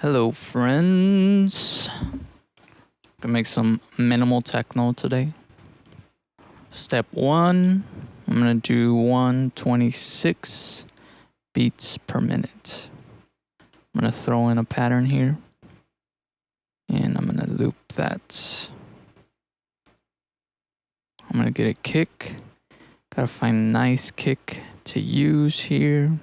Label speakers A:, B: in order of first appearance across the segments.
A: Hello, friends. Gonna make some minimal techno today. Step one, I'm gonna do 126 beats per minute. I'm gonna throw in a pattern here, and I'm gonna loop that. I'm gonna get a kick. Gotta find a nice kick to use here.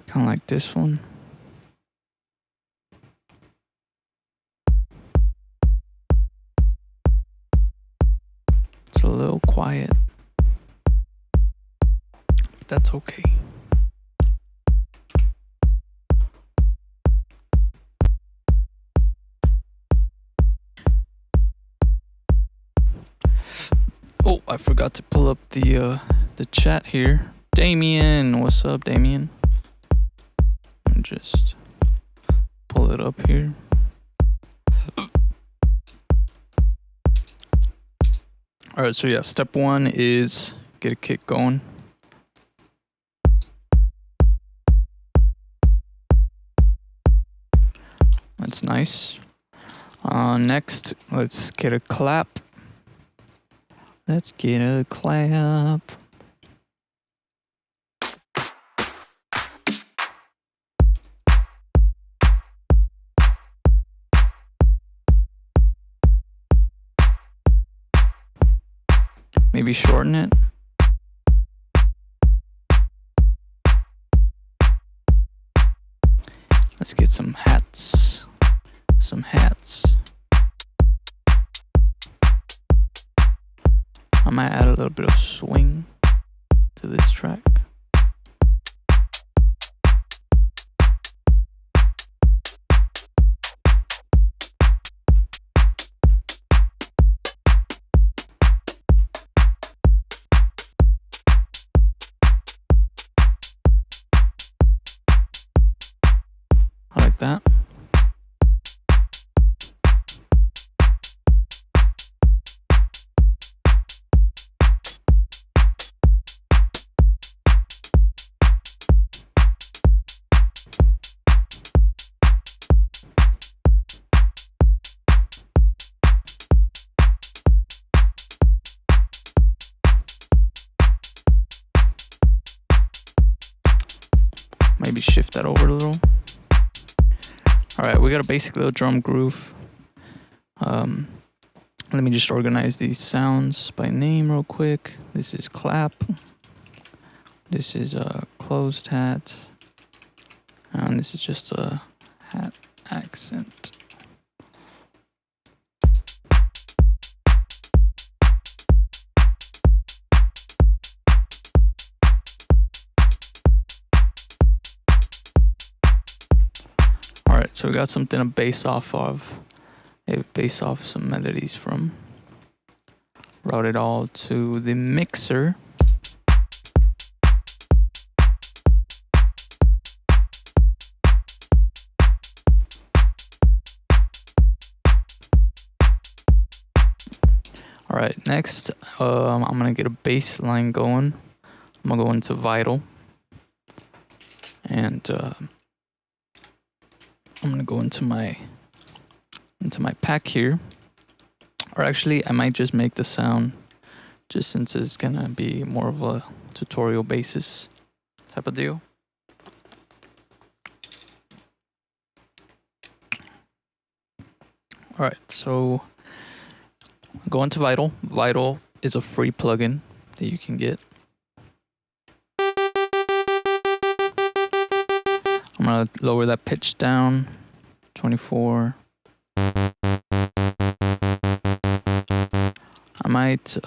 A: Kind of like this one. It's a little quiet, but that's okay. Oh, I forgot to pull up the chat here. Damien, what's up, Damien? Just pull it up here. All right, so yeah, step one is get a kick going. That's nice. Next, let's get a clap. Let's get a clap. Maybe shorten it. Let's get some hats. Some hats. I might add a little bit of swing to this track. I like that. Maybe shift that over a little. Alright, we got a basic little drum groove. Let me just organize these sounds by name real quick. This is clap. This is a closed hat. And this is just a hat accent. Alright, so we got something to base off of. Base off some melodies from. Route it all to the mixer. Alright, next I'm gonna get a bass line going. I'm gonna go into Vital. And I'm gonna go into my pack here, or actually I might just make the sound, just since it's gonna be more of a tutorial basis type of deal. All right, so go into Vital. Vital is a free plugin that you can get. I'm gonna lower that pitch down, 24. I might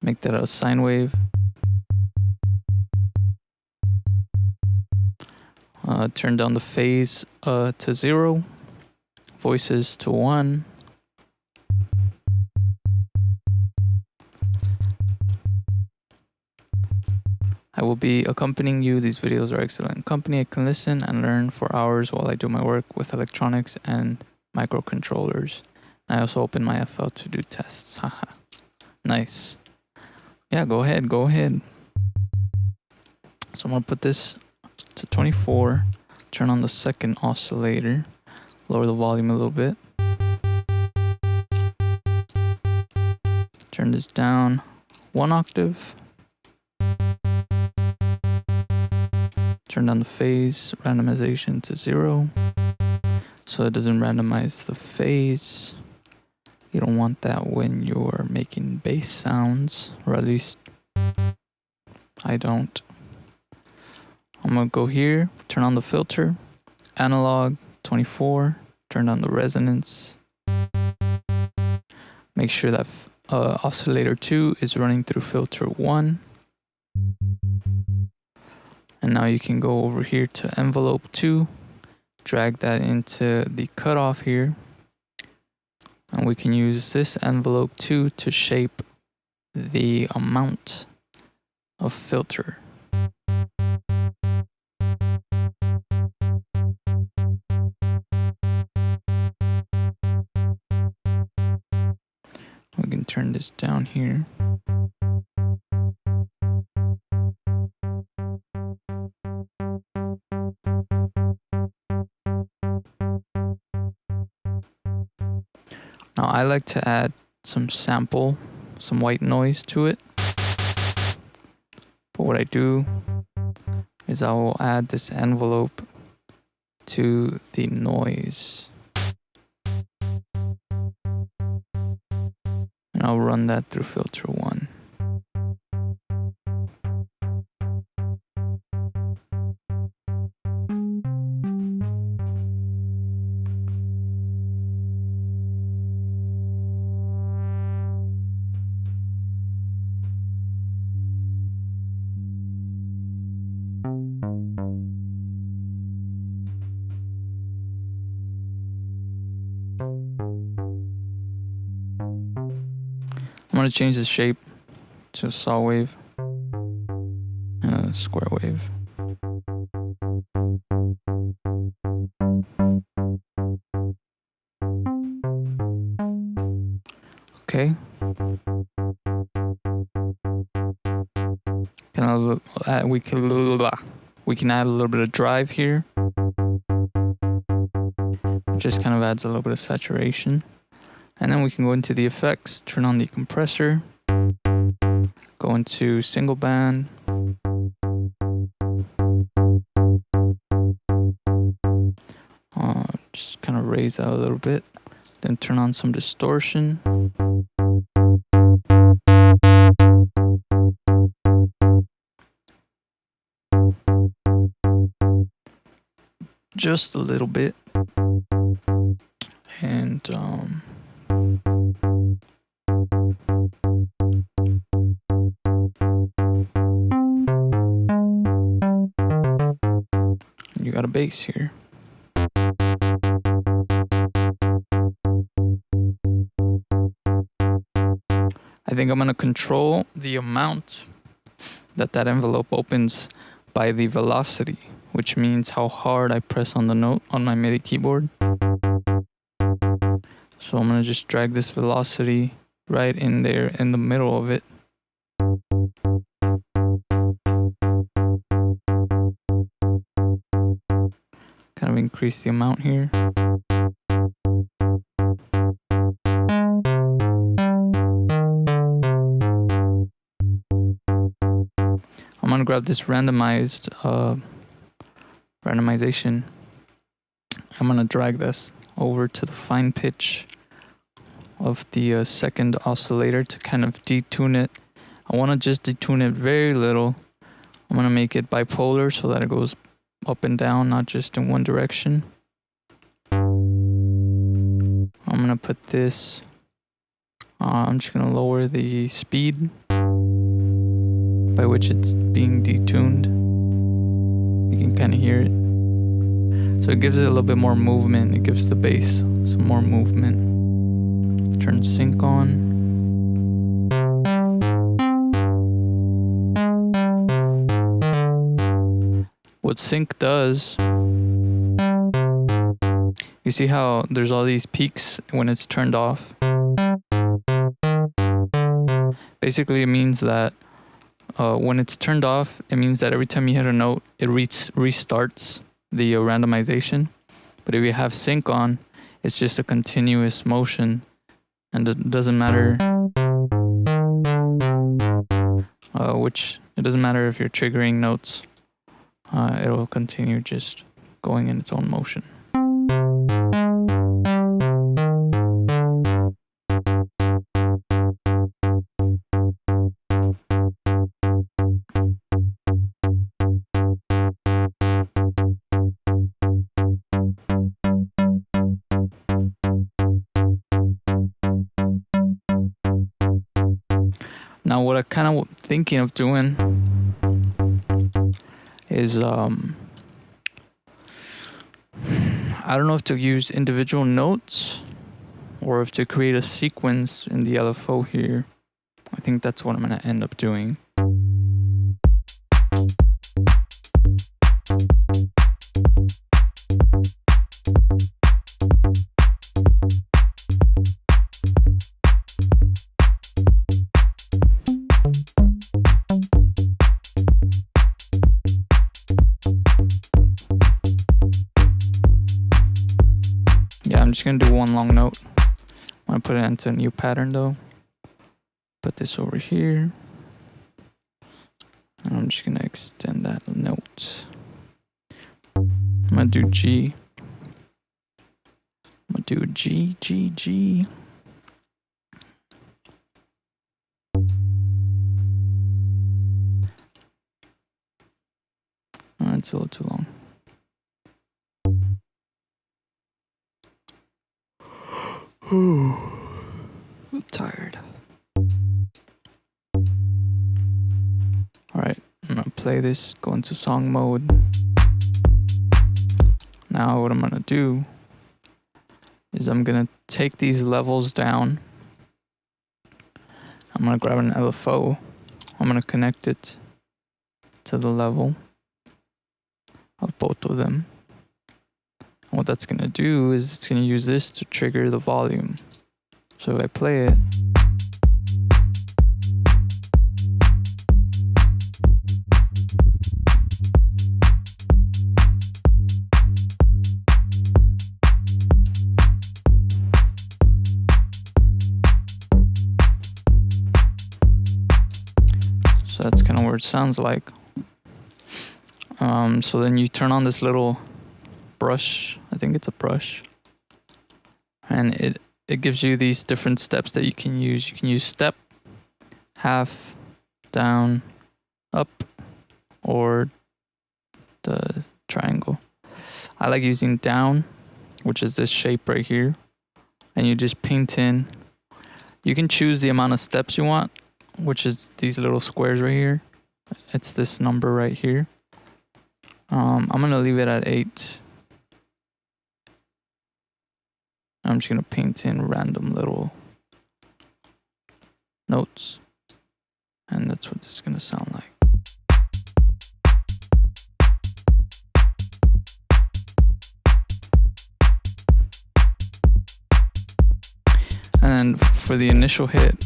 A: make that a sine wave. Turn down the phase to 0, voices to 1. I will be accompanying you. These videos are excellent company. I can listen and learn for hours while I do my work with electronics and microcontrollers. I also opened my FL to do tests. Haha. Nice. Yeah, go ahead. So I'm gonna put this to 24, turn on the second oscillator, lower the volume a little bit. Turn this down 1 octave. Turn down the phase randomization to 0, so it doesn't randomize the phase. You don't want that when you're making bass sounds, or at least I don't. I'm gonna go here, turn on the filter, analog 24, turn on the resonance. Make sure that oscillator 2 is running through filter 1. And now you can go over here to envelope 2, drag that into the cutoff here. And we can use this envelope 2 to shape the amount of filter. We can turn this down here. Now I like to add some white noise to it. But what I do is I will add this envelope to the noise. And I'll run that through filter 1. I'm going to change the shape to a saw wave and a square wave. Okay. We can add a little bit of drive here. It just kind of adds a little bit of saturation. And then we can go into the effects, turn on the compressor, go into single band, just kind of raise that a little bit, then turn on some distortion. Just a little bit. And you got a bass here. I think I'm going to control the amount that envelope opens by the velocity, which means how hard I press on the note on my MIDI keyboard. So I'm going to just drag this velocity right in there in the middle of it. Kind of increase the amount here. I'm going to grab this randomization. I'm going to drag this over to the fine pitch of the second oscillator to kind of detune it. I want to just detune it very little. I'm going to make it bipolar so that it goes up and down, not just in one direction. I'm going to put this, I'm just going to lower the speed by which it's being detuned. You can kind of hear it. So it gives it a little bit more movement. It gives the bass some more movement. Turn sync on. What sync does You see how there's all these peaks when it's turned off? Basically, it means that when it's turned off, it means that every time you hit a note, it restarts the randomization. But if you have sync on, it's just a continuous motion, and it doesn't matter it doesn't matter if you're triggering notes. It'll continue just going in its own motion. Now what I'm kind of thinking of doing is I don't know if to use individual notes or if to create a sequence in the LFO here. I think that's what I'm going to end up doing. I'm just gonna do one long note. I'm gonna put it into a new pattern though. Put this over here. And I'm just gonna extend that note. I'm gonna do G. I'm gonna do G, G, G. Oh, it's a little too long. I'm tired. Alright, I'm gonna play this, go into song mode. Now what I'm gonna do is I'm gonna take these levels down. I'm gonna grab an LFO. I'm gonna connect it to the level of both of them. And what that's gonna do is it's gonna use this to trigger the volume. So if I play it, so that's kind of where it sounds like. So then you turn on this little brush, I think it's a brush, and it gives you these different steps that you can use. You can use step, half, down, up, or the triangle. I like using down, which is this shape right here, and you just paint in. You can choose the amount of steps you want, which is these little squares right here. It's this number right here. I'm gonna leave it at 8. I'm just gonna paint in random little notes, and that's what this is gonna sound like. And for the initial hit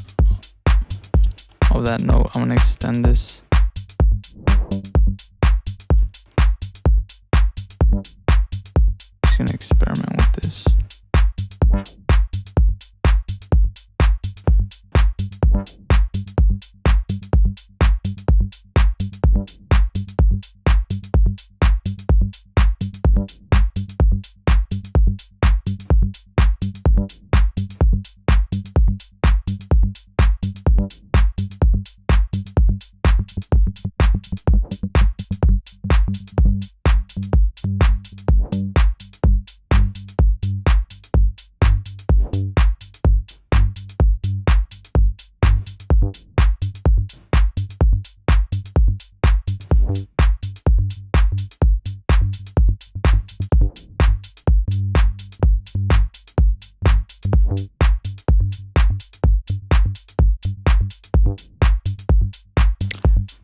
A: of that note, I'm gonna extend this. Just gonna experiment with this.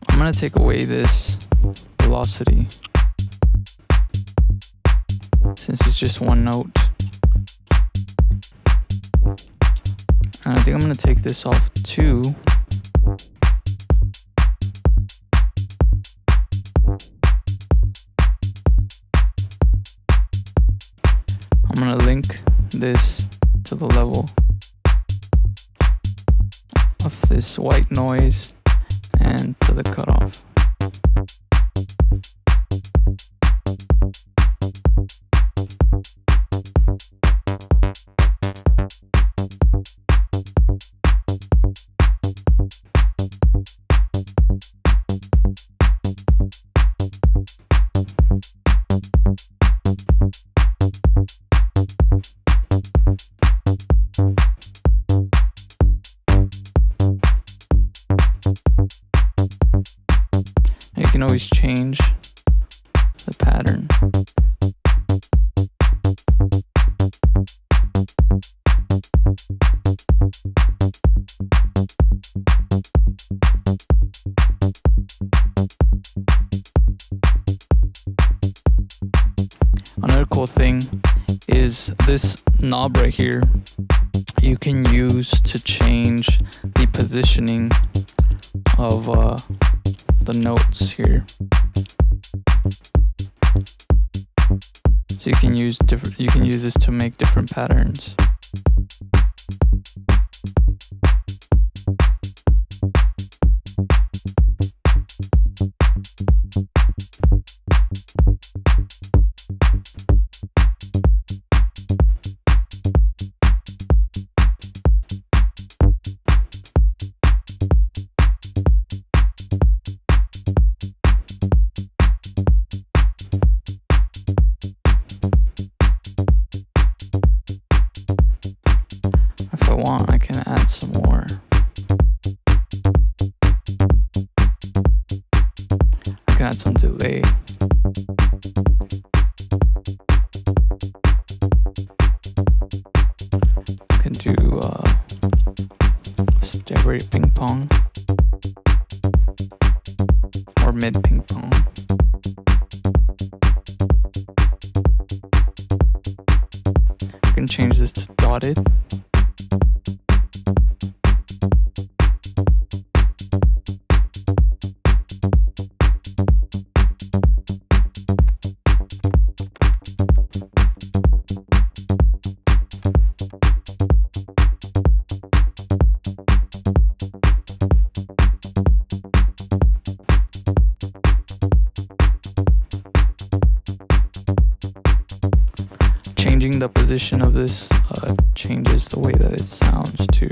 A: I'm gonna take away this velocity since it's just one note. And I think I'm gonna take this off too. I'm gonna link this to the level of this white noise and to the cutoff. You can always change the pattern. Another cool thing is this knob right here. You can use to change the positioning of the notes here. So you can use this to make different patterns. If I want, I can add some more. I can add some delay. I can do stereo ping pong or mid ping pong. I can change this to dotted. Changing the position of this changes the way that it sounds too.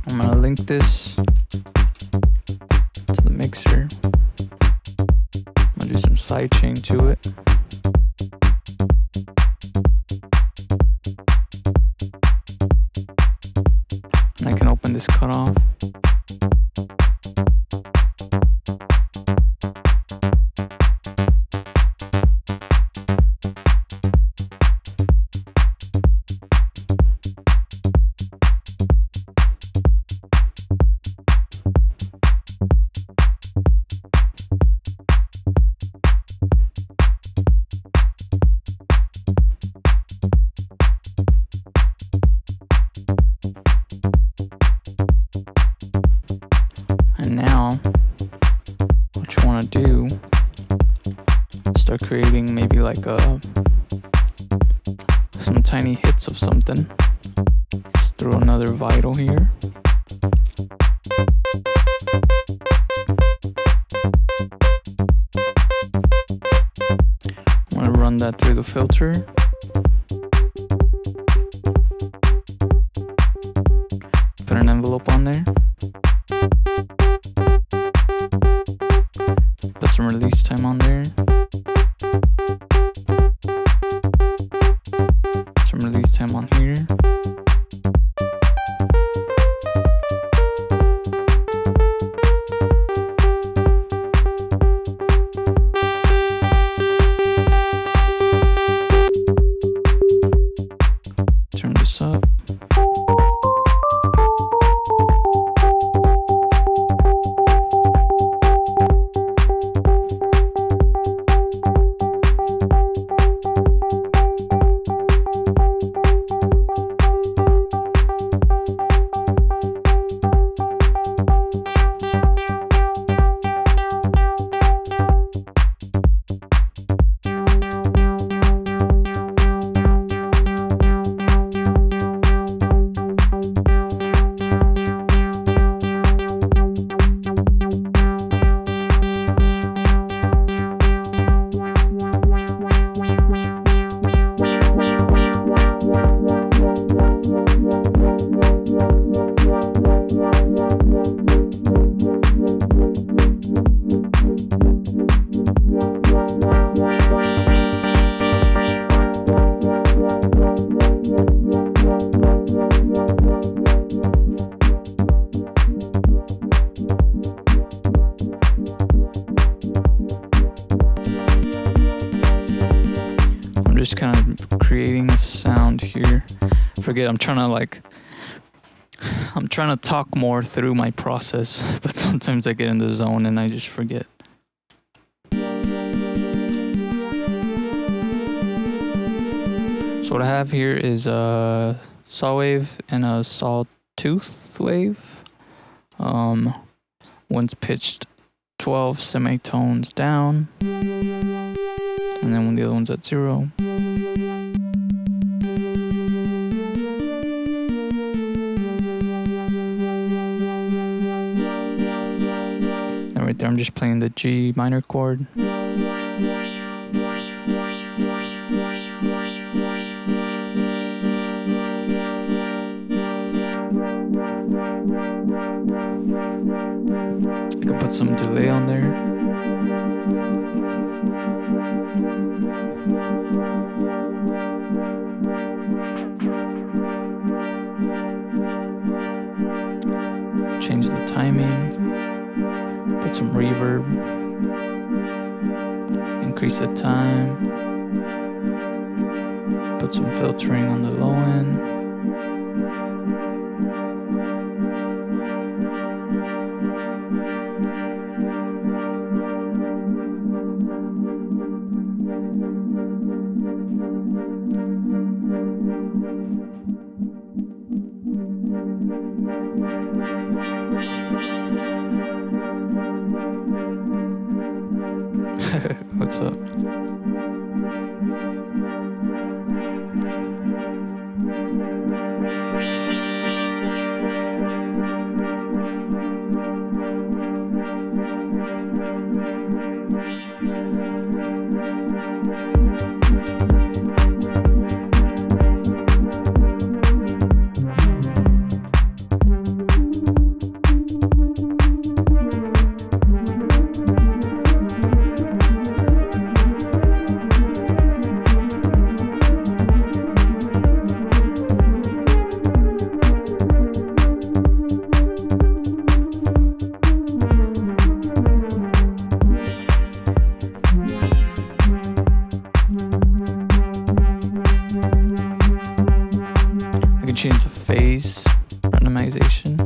A: I'm gonna link this to the mixer. I'm gonna do some sidechain to it. And I can open this cutoff. And now, what you want to do, start creating maybe like some tiny hits of something. Let's throw another vital here. I want to run that through the filter. Put an envelope on there. Put some release time on there. Some release time on just kind of creating a sound here. Forget, I'm trying to talk more through my process, but sometimes I get in the zone and I just forget. So what I have here is a saw wave and a sawtooth wave. One's pitched 12 semitones down, and then when the other one's at 0. And right there I'm just playing the G minor chord. I can put some delay on there. Change the timing. Put some reverb. Increase the time. Put some filtering on the low end. What's up? Change the phase randomization.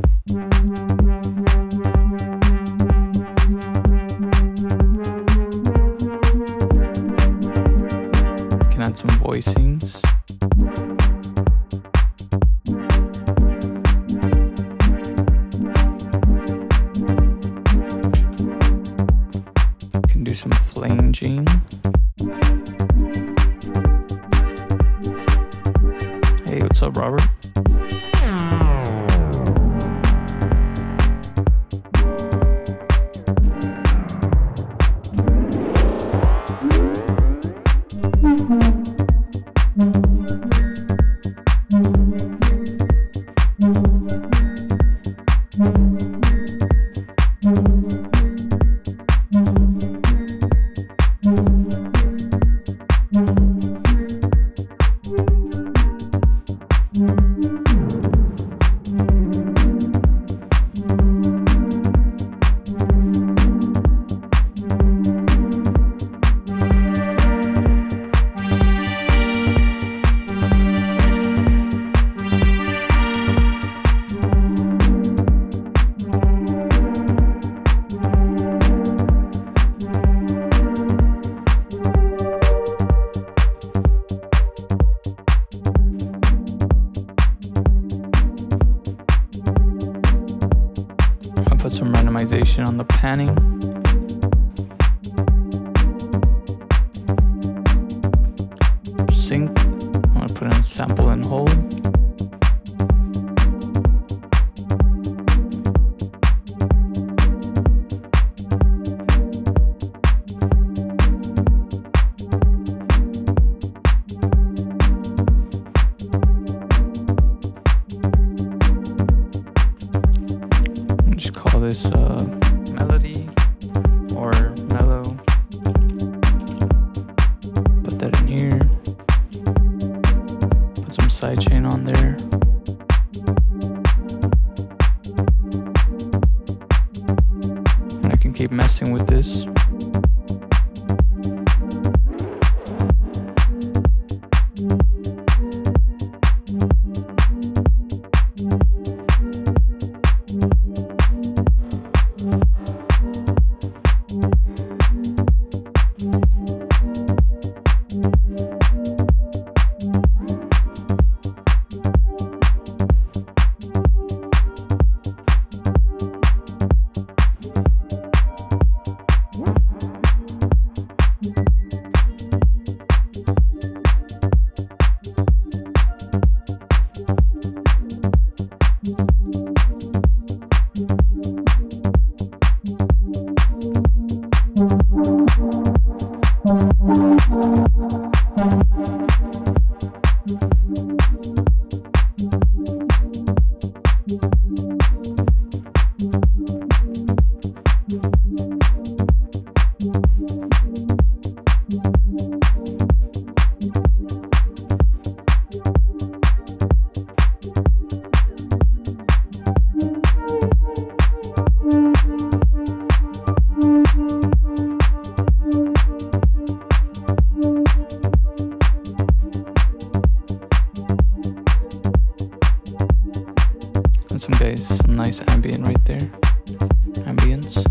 A: Can add some voicings. Can do some flanging. Hey, what's up, Robert? Put some randomization on the panning. Sync. I'm gonna put in sample and hold. Call this melody or mellow. Put that in here. Put some sidechain on there. And I can keep messing with this. Some nice ambient right there. Ambience.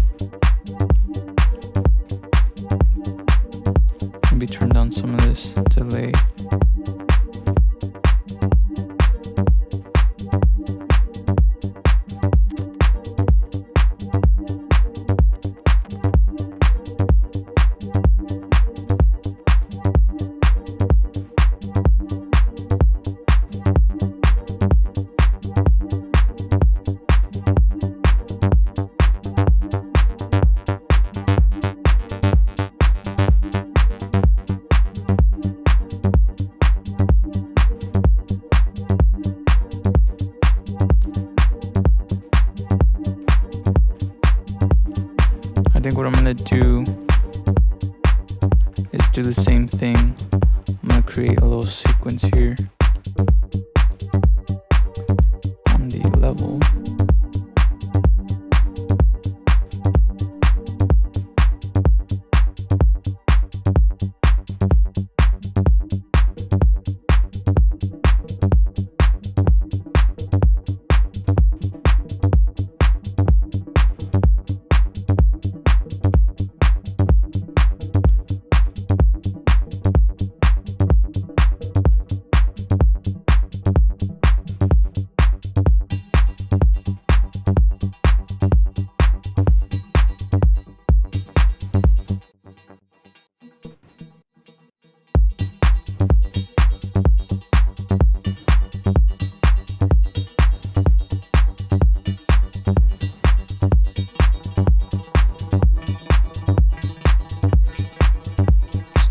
A: Maybe turn down some of this delay. I think what I'm gonna do is do the same thing. I'm gonna create a little sequence here on the level.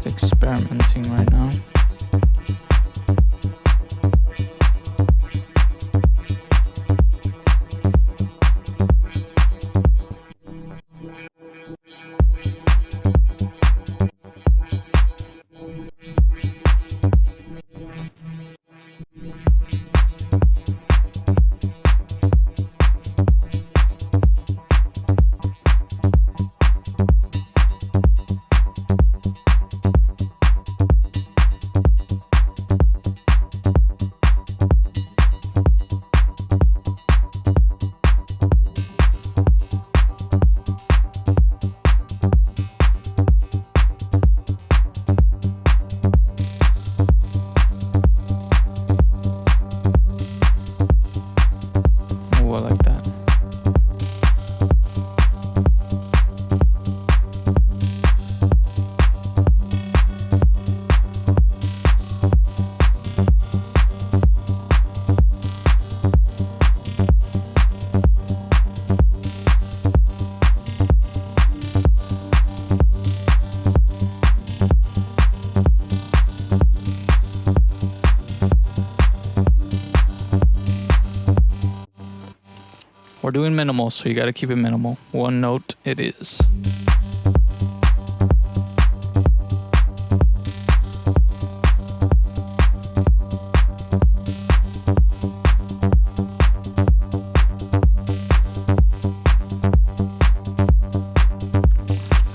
A: Experimenting right now. Oh, I like that. We're doing minimal, so you gotta keep it minimal. One note it is.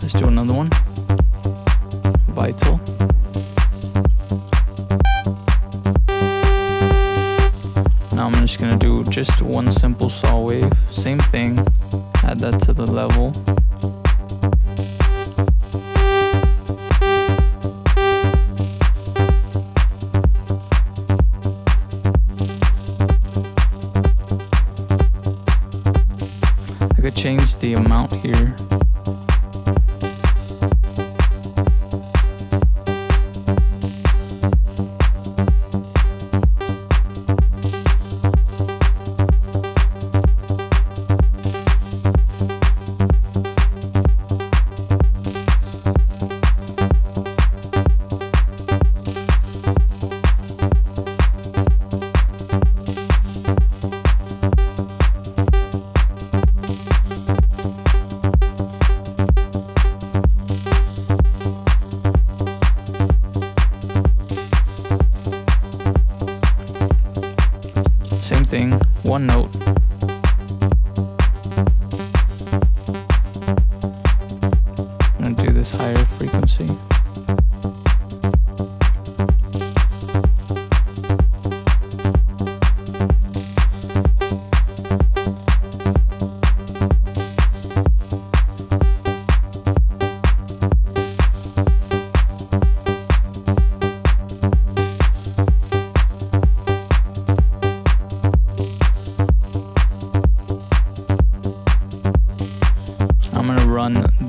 A: Let's do another one. Vital. Now I'm just gonna do just one simple saw wave. Same thing. Add that to the level. I could change the amount here. thing, one note. I'm gonna do this higher frequency.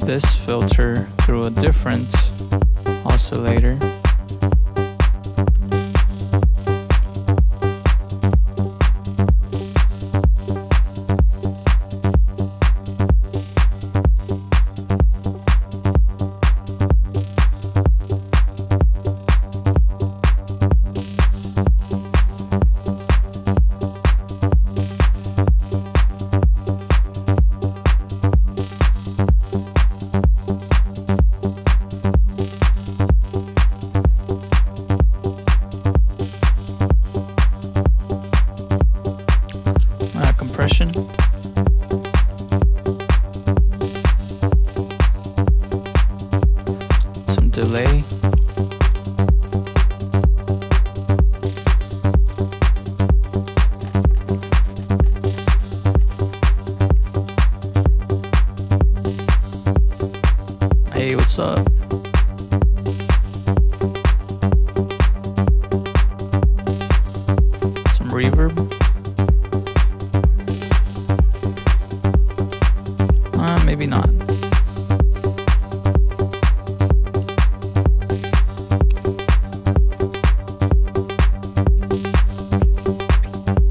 A: This filter through a different oscillator. Compression. Some delay. Hey, what's up? Some reverb. Maybe not.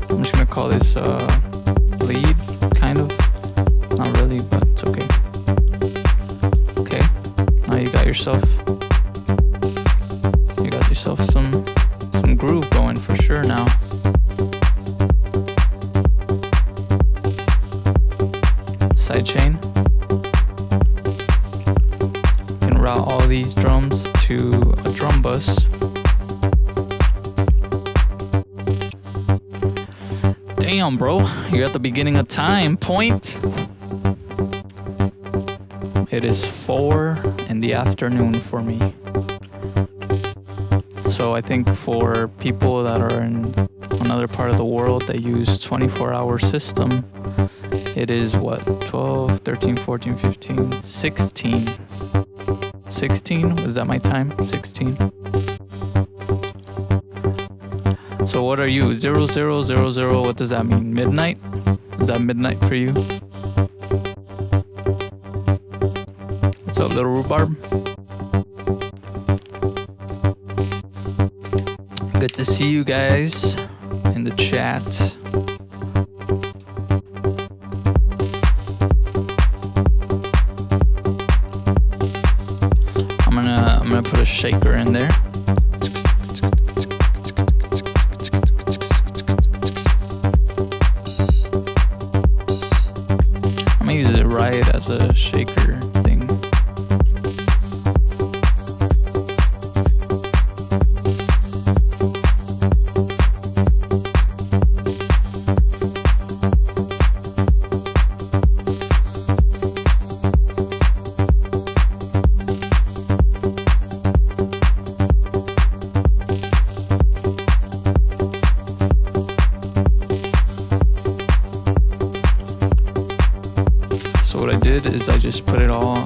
A: I'm just gonna call this lead, kind of. Not really, but it's okay. Okay, now you got yourself some groove going for sure now. Sidechain. Route all these drums to a drum bus. Damn, bro, you're at the beginning of time point. It is 4 in the afternoon for me. So I think for people that are in another part of the world that use 24-hour system, it is what, 12, 13, 14, 15, 16. 16? Was that my time? 16. So what are you? 0000? What does that mean? Midnight? Is that midnight for you? What's up, little rhubarb? Good to see you guys in the chat. I'm gonna put a shaker in there. I'm gonna use it right as a shaker thing. So what I did is I just put it all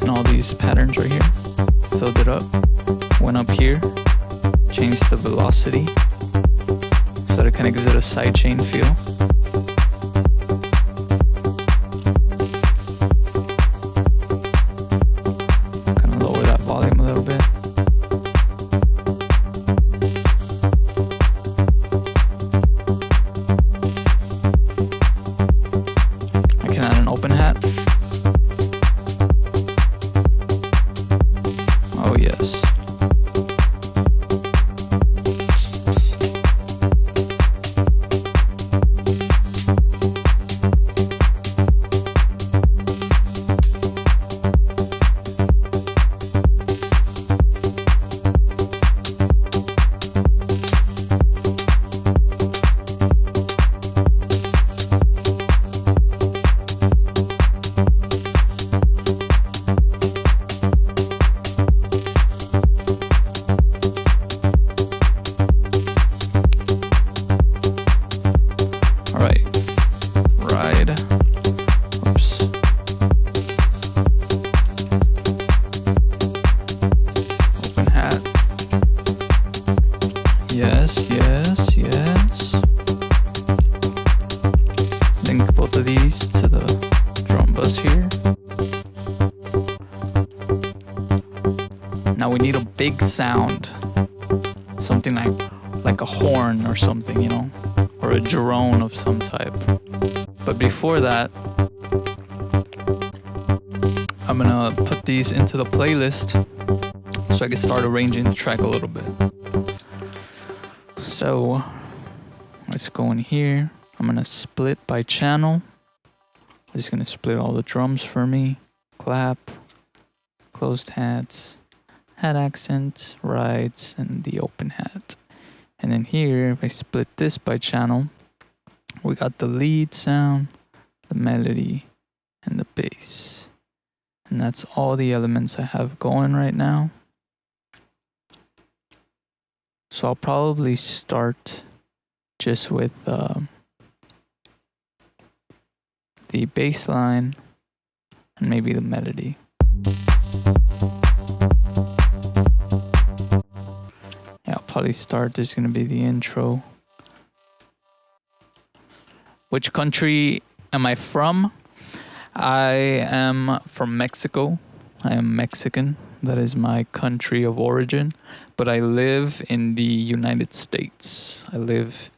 A: in all these patterns right here, filled it up, went up here, changed the velocity so that it kind of gives it a sidechain feel. Kind of lower that volume a little bit. I can add an open hat. Oh yes. Yes, yes, yes. Link both of these to the drum bus here. Now we need a big sound. Something like a horn or something, you know, or a drone of some type. But before that, I'm gonna put these into the playlist so I can start arranging the track a little bit. So let's go in here. I'm gonna split by channel. I'm just gonna split all the drums for me. Clap, closed hats, hat accent, rides, and the open hat. And then here, if I split this by channel, we got the lead sound, the melody, and the bass. And that's all the elements I have going right now. So I'll probably start just with the bass line and maybe the melody. Yeah, I'll probably start. There's going to be the intro. Which country am I from? I am from Mexico. I am Mexican. That is my country of origin. But I live in the United States. I live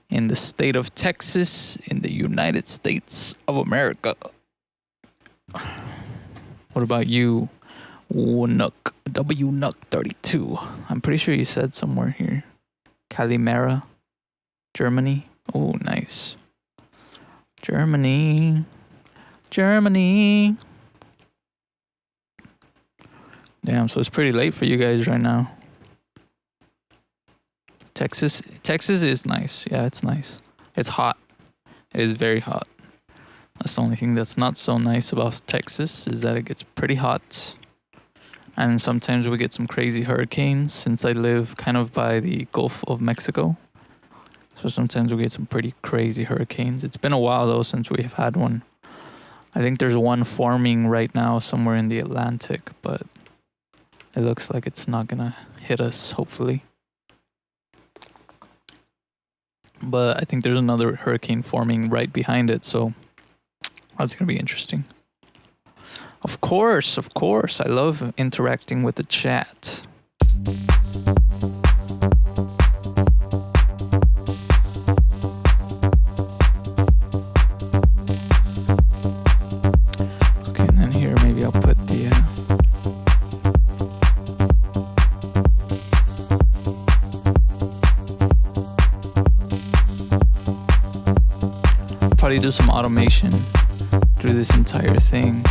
A: in the state of Texas, in the United States of America. What about you, Wnuck, WNuck32? I'm pretty sure you said somewhere here. Calimera, Germany. Oh, nice. Germany. Damn, so it's pretty late for you guys right now. Texas is nice. Yeah, it's nice. It's hot. It is very hot. That's the only thing that's not so nice about Texas, is that it gets pretty hot. And sometimes we get some crazy hurricanes, since I live kind of by the Gulf of Mexico. So sometimes we get some pretty crazy hurricanes. It's been a while though since we've had one. I think there's one forming right now somewhere in the Atlantic, but it looks like it's not gonna hit us, hopefully. But I think there's another hurricane forming right behind it, so that's gonna be interesting. Of course, I love interacting with the chat. Okay, and then here maybe I'll put the probably do some automation through this entire thing.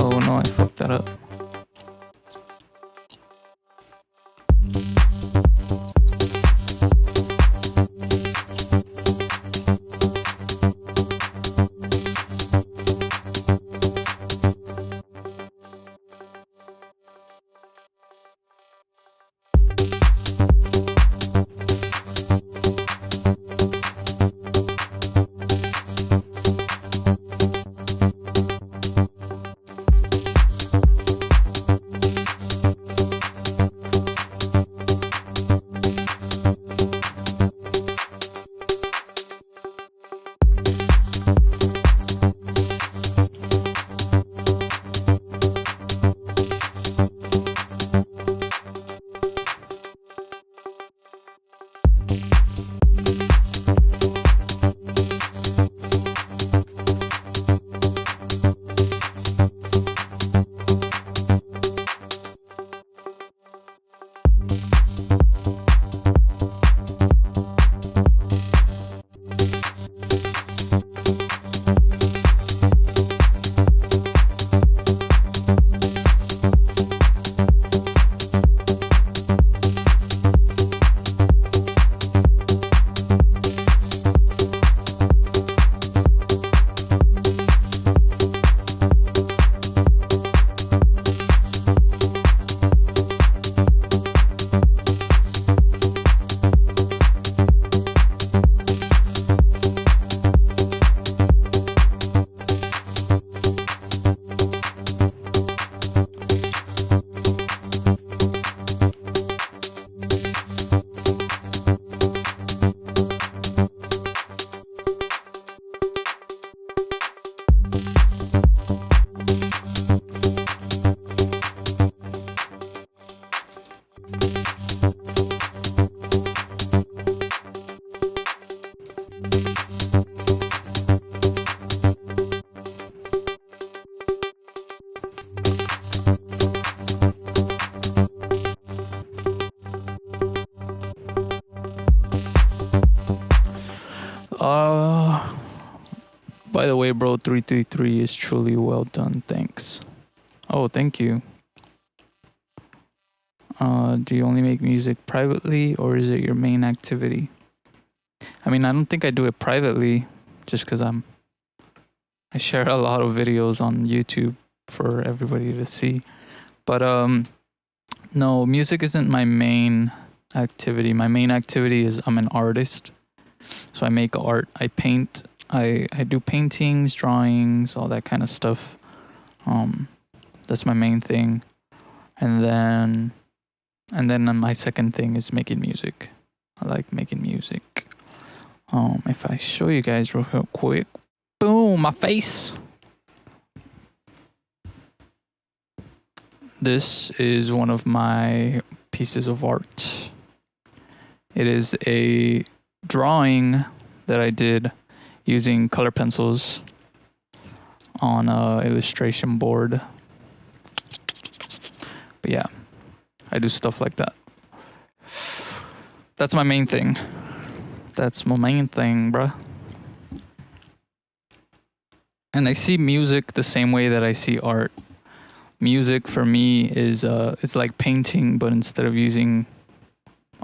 A: Oh no, I fucked that up. By the way, bro, 333 is truly well done. Thanks. Oh, thank you. Do you only make music privately, or is it your main activity? I mean, I don't think I do it privately, just because I share a lot of videos on YouTube for everybody to see. But no, music isn't my main activity. My main activity is I'm an artist. So I make art, I paint, I do paintings, drawings, all that kind of stuff. That's my main thing. And then my second thing is making music. I like making music. If I show you guys real quick, boom, my face. This is one of my pieces of art. It is a drawing that I did using color pencils on a illustration board. But yeah, I do stuff like that. That's my main thing. That's my main thing, bruh. And I see music the same way that I see art. Music for me is it's like painting, but instead of using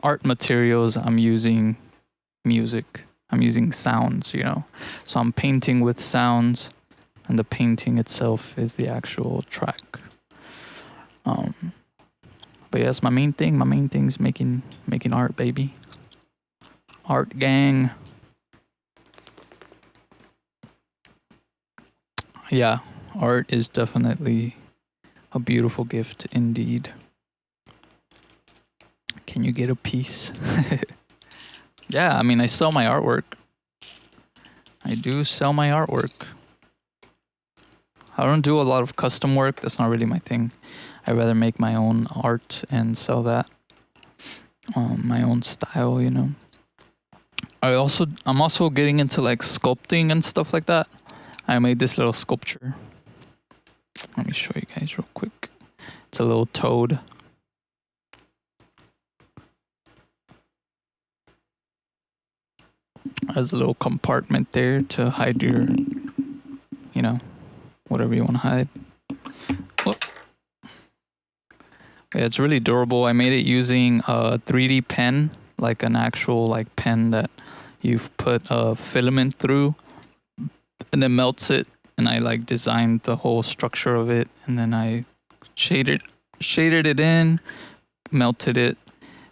A: art materials, I'm using music. I'm using sounds, you know. So I'm painting with sounds, and the painting itself is the actual track. But yeah, that's my main thing. My main thing is making art, baby. Art gang. Yeah, art is definitely a beautiful gift indeed. Can you get a piece? Yeah, I mean, I sell my artwork. I do sell my artwork. I don't do a lot of custom work. That's not really my thing. I rather make my own art and sell that. My own style, you know. I'm also getting into like sculpting and stuff like that. I made this little sculpture. Let me show you guys real quick. It's a little toad. Has a little compartment there to hide your, you know, whatever you want to hide. Whoop. Yeah, it's really durable. I made it using a 3D pen, like an actual like pen that you've put a filament through, and it melts it. And I like designed the whole structure of it, and then I shaded it in, melted it,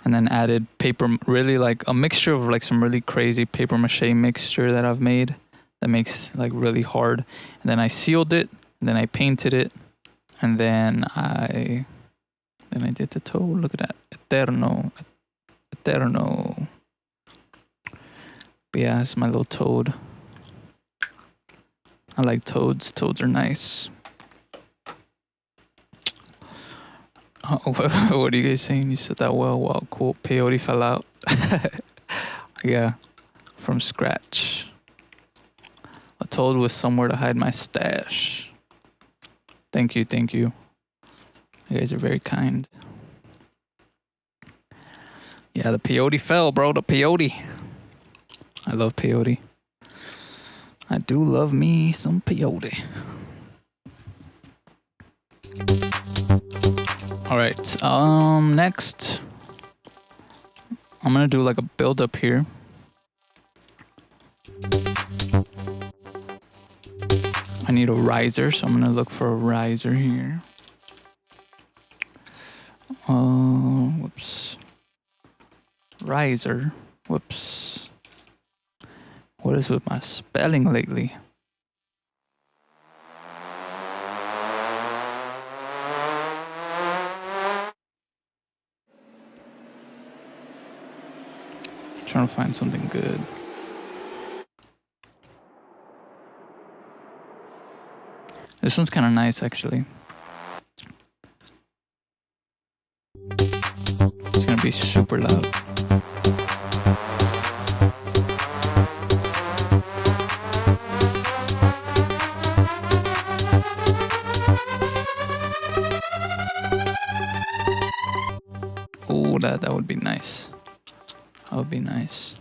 A: and then added paper, really like a mixture of like some really crazy paper mache mixture that I've made that makes like really hard. And then I sealed it, and then I painted it, and then I did the toe. Look at that, eterno. But yeah, it's my little toad. I like toads. Toads are nice. What are you guys saying? You said that well. Wow, cool. Peyote fell out. Yeah, from scratch. A toad was somewhere to hide my stash. Thank you. You guys are very kind. Yeah, the peyote fell, bro. The peyote. I love peyote. I do love me some peyote. All right. Next, I'm gonna do like a build up here. I need a riser, so I'm gonna look for a riser here. Whoops. Riser. Whoops. What is with my spelling lately? Trying to find something good. This one's kind of nice, actually. It's gonna be super loud. Oh, that would be nice. That would be nice.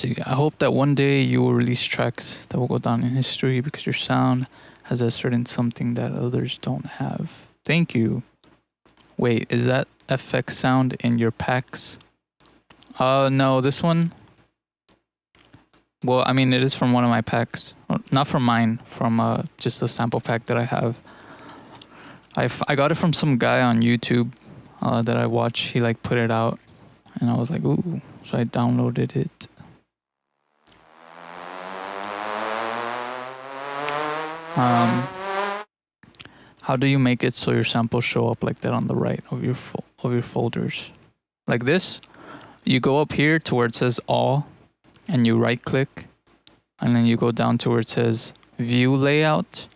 A: See, I hope that one day you will release tracks that will go down in history because your sound has a certain something that others don't have. Thank you. Wait, is that FX sound in your packs? No, this one. Well, I mean, it is from one of my packs. Not from mine, from just a sample pack that I have. I got it from some guy on YouTube that I watch. He like put it out, and I was like, ooh. So I downloaded it. How do you make it so your samples show up like that on the right of your folders? Like this? You go up here to where it says all, and you right click, and then you go down to where it says view layout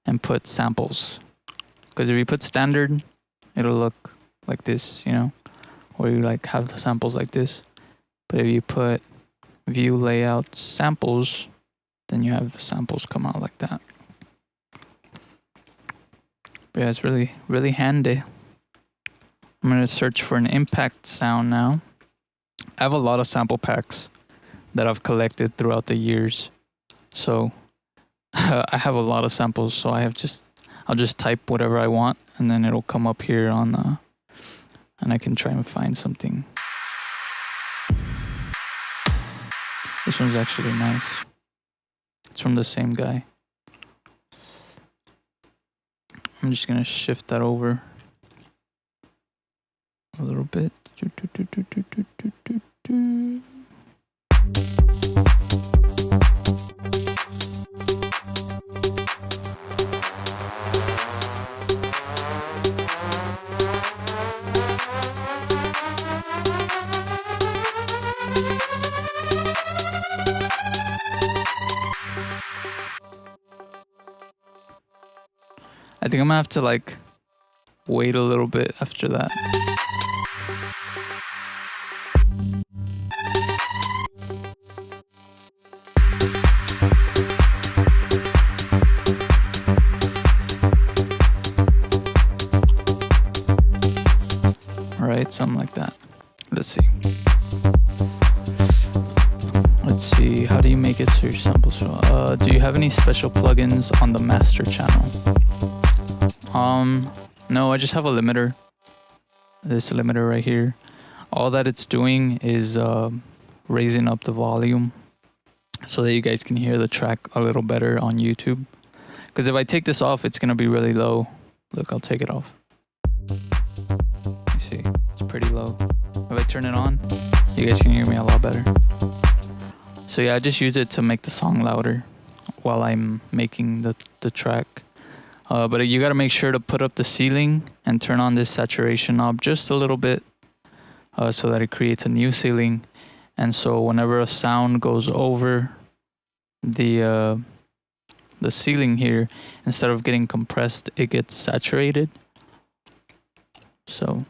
A: and put samples. Because if you put standard, it'll look like this, you know, where you like have the samples like this. But if you put view layout samples, then you have the samples come out like that. But yeah, it's really, really handy. I'm going to search for an impact sound now. I have a lot of sample packs that I've collected throughout the years. So I have a lot of samples. So I'll just type whatever I want, and then it'll come up here on, and I can try and find something. This one's actually nice. It's from the same guy. I'm just gonna shift that over a little bit. I think I'm gonna have to like wait a little bit after that. Alright, something like that. Let's see. How do you make it so your samples show? Do you have any special plugins on the master channel? No, I just have a limiter. This limiter right here. All that it's doing is raising up the volume so that you guys can hear the track a little better on YouTube. Because if I take this off, it's gonna be really low. Look, I'll take it off. You see, it's pretty low. If I turn it on, you guys can hear me a lot better. So yeah, I just use it to make the song louder while I'm making the track. But you gotta make sure to put up the ceiling and turn on this saturation knob just a little bit so that it creates a new ceiling. And so whenever a sound goes over the ceiling here, instead of getting compressed, it gets saturated. So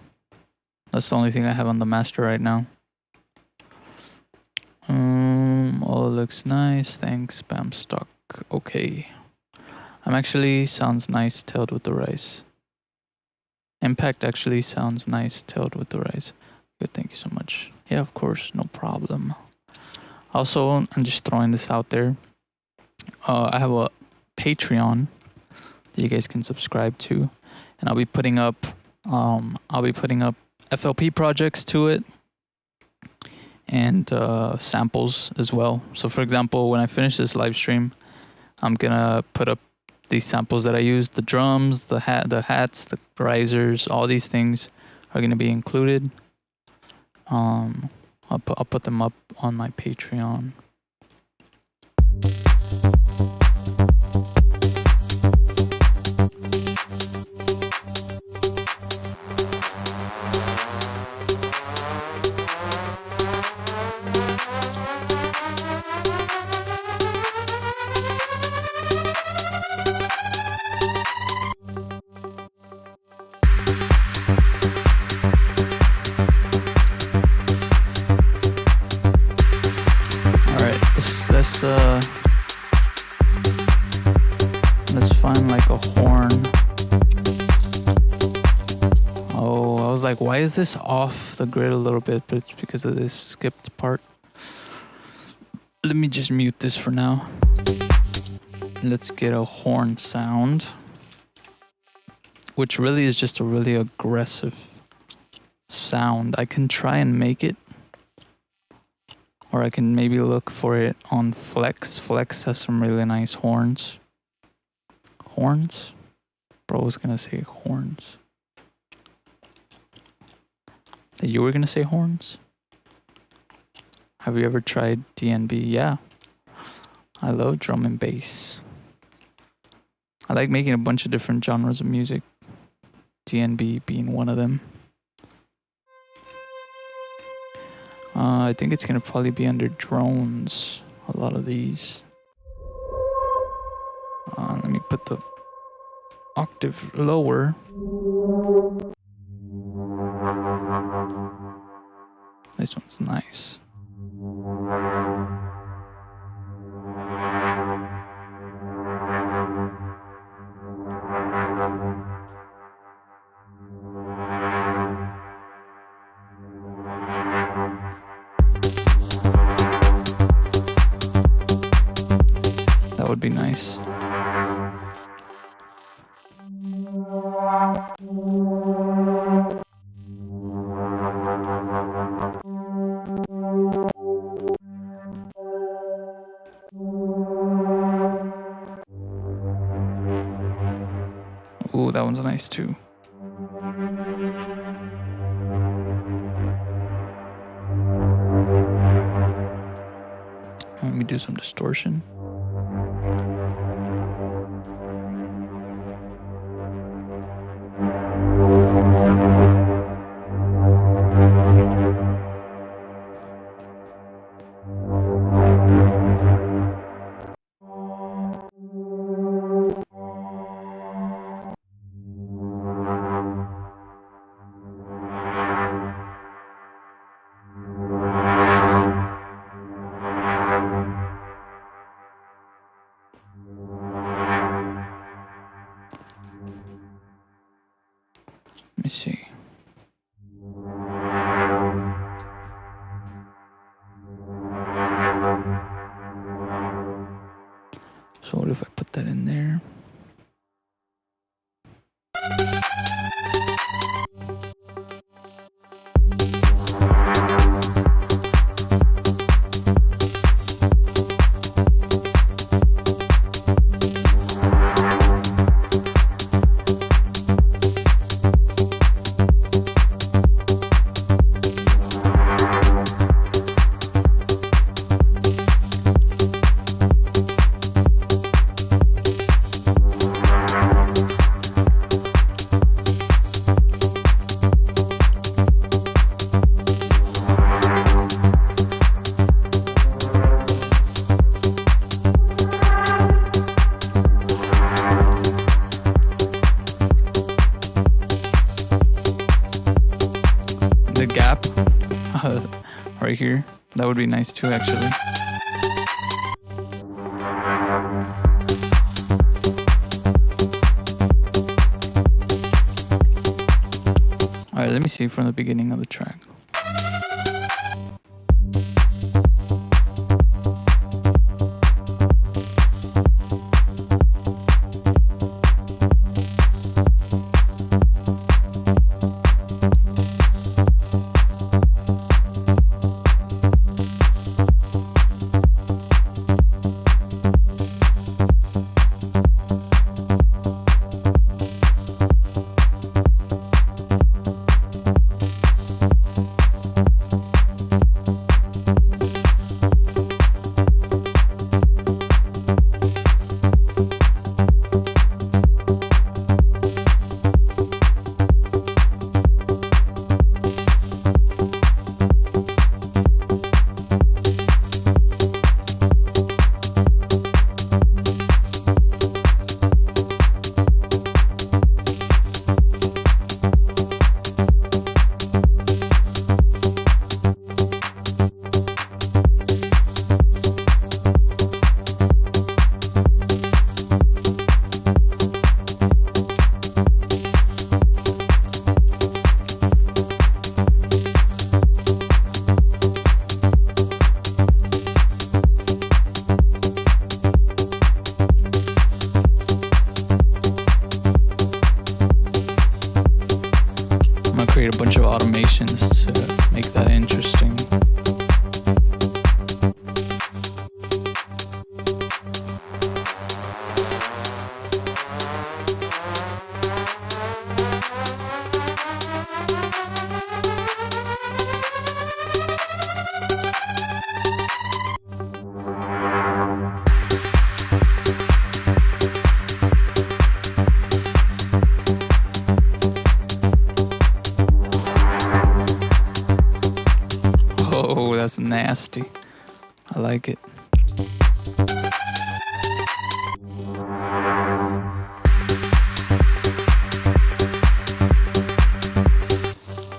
A: that's the only thing I have on the master right now. All looks nice. Thanks. Spam stock. Okay. I'm actually sounds nice tailed with the rice. Impact actually sounds nice tailed with the rice. Good, thank you so much. Yeah, of course, no problem. Also, I'm just throwing this out there. I have a Patreon that you guys can subscribe to, and I'll be putting up FLP projects to it and samples as well. So for example, when I finish this live stream, I'm gonna put up these samples that I use. The drums, the hats, the risers, all these things are gonna be included. I'll put them up on my Patreon. Let's find like a horn. Oh, I was like, why is this off the grid a little bit? But it's because of this skipped part. Let me just mute this for now. Let's get a horn sound, which really is just a really aggressive sound. I can try and make it, or I can maybe look for it on Flex. Flex has some really nice horns. Horns? Bro, I was gonna say horns. You were gonna say horns? Have you ever tried DNB? Yeah. I love drum and bass. I like making a bunch of different genres of music. DNB being one of them. I think it's gonna probably be under drones. A lot of these. Let me put the octave lower. This one's nice. That would be nice. Ooh, that one's nice too. Let me do some distortion. Let me see. So what if I put that in there? The gap right here, that would be nice too, actually. All right, let me see from the beginning of the track. create a bunch of automations to make that interesting. Oh, that's nasty. I like it.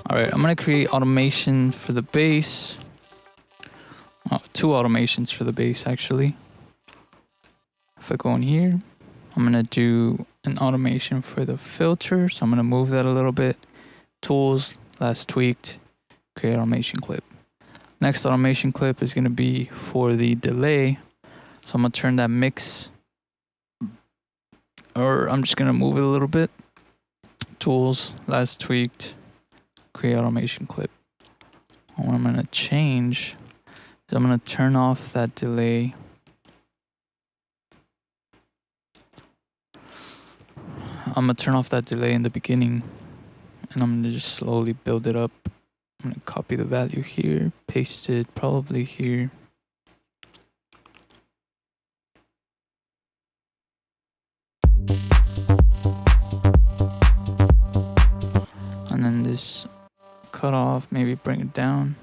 A: Alright, I'm gonna create automation for the bass. Two automations for the bass actually. If I go in here, I'm gonna do an automation for the filter. So I'm gonna move that a little bit. Tools, last tweaked, create automation clip. Next automation clip is gonna be for the delay. So I'm gonna turn that mix, or I'm just gonna move it a little bit. Tools, last tweaked, create automation clip. And what I'm gonna change is I'm gonna turn off that delay. I'm gonna turn off that delay in the beginning, and I'm gonna just slowly build it up. I'm gonna copy the value here, paste it probably here. And then this cutoff, maybe bring it down.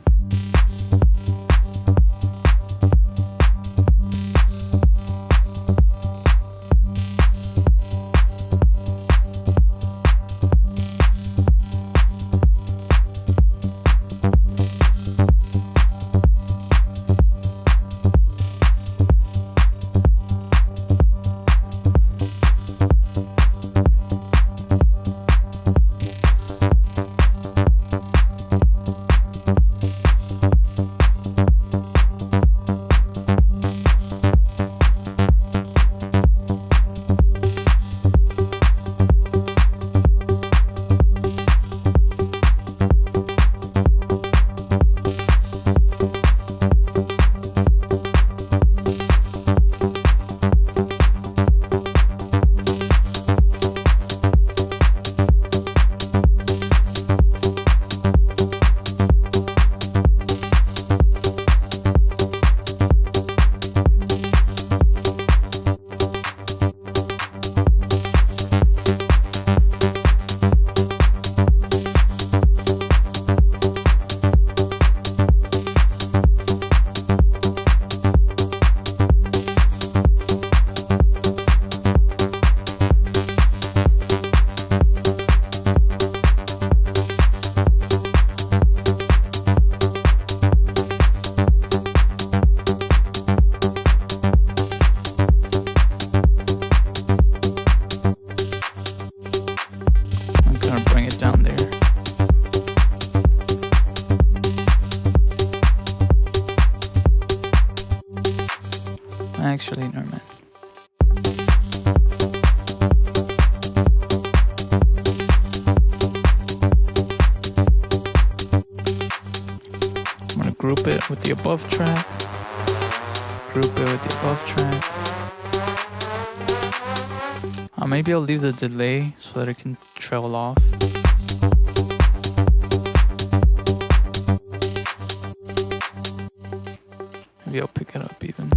A: Actually, no, man. I'm gonna group it with the above track. Group it with the above track. Maybe I'll leave the delay so that it can trail off. Maybe I'll pick it up even.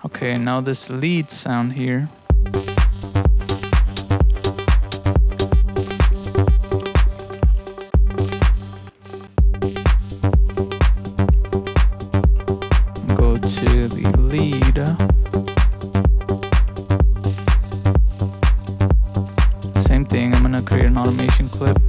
A: Okay, now this lead sound here. Go to the lead. Same thing, I'm gonna create an automation clip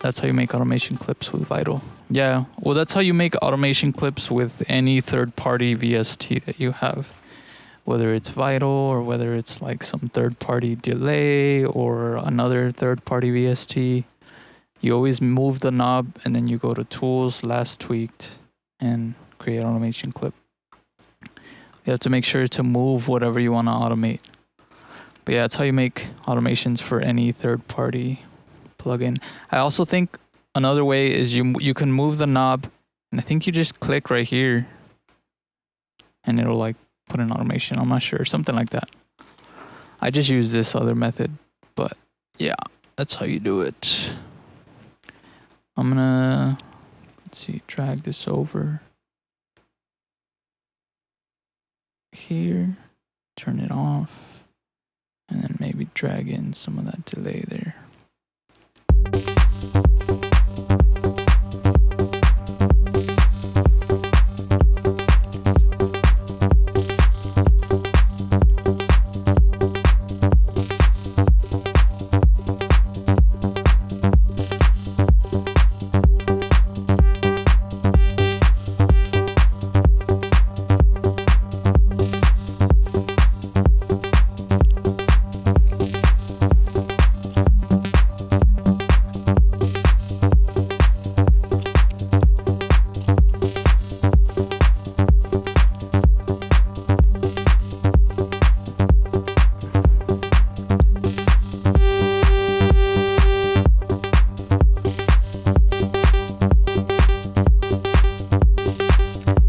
A: That's how you make automation clips with Vital. Yeah, well, that's how you make automation clips with any third-party VST that you have. Whether it's Vital or whether it's like some third-party delay or another third-party VST. You always move the knob and then you go to Tools, Last Tweaked, and create automation clip. You have to make sure to move whatever you want to automate. But yeah, that's how you make automations for any third-party plugin. I also think another way is you can move the knob, and I think you just click right here, and it'll like put an automation. I'm not sure, something like that. I just use this other method, but yeah, that's how you do it. I'm gonna, let's see, drag this over here, turn it off, and then maybe drag in some of that delay there.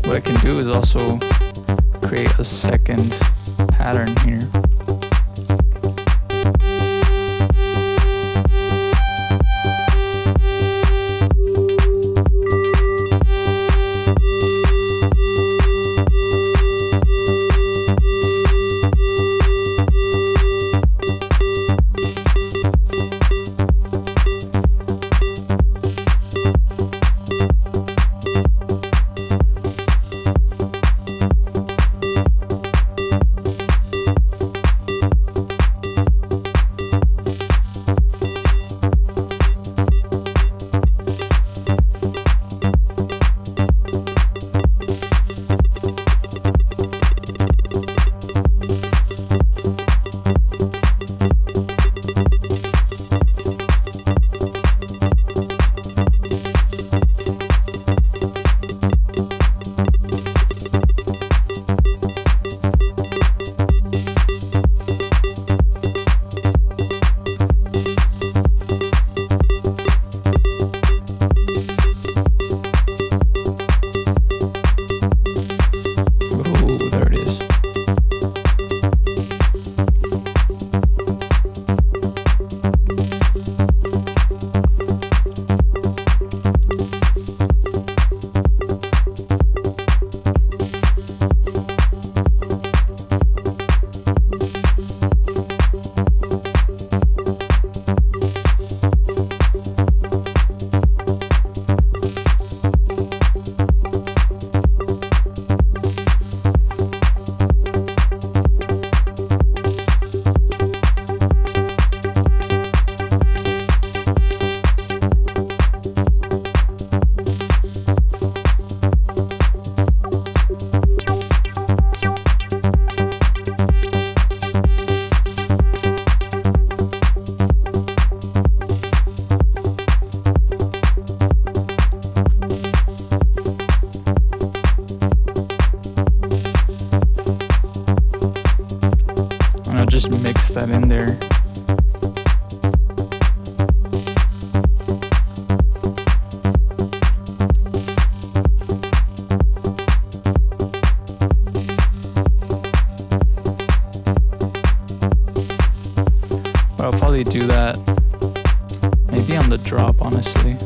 A: What I can do is also create a second pattern here. Just mix that in there. But I'll probably do that maybe on the drop, honestly.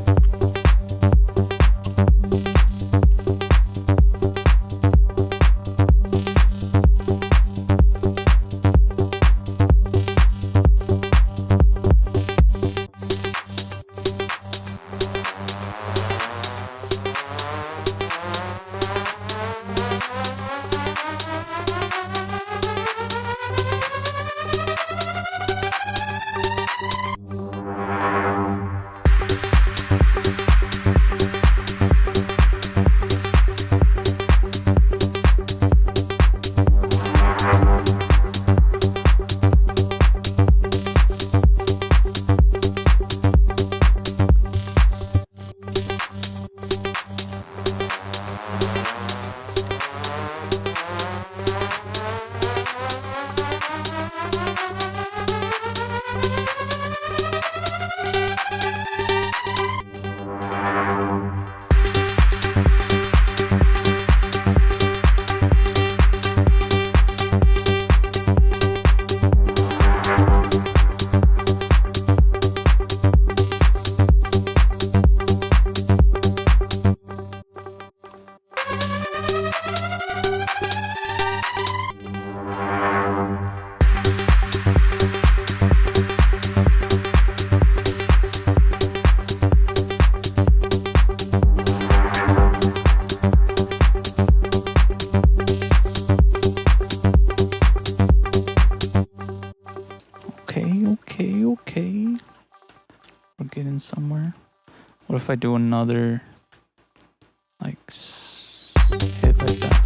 A: Okay. We're getting somewhere. What if I do another, like, hit like that?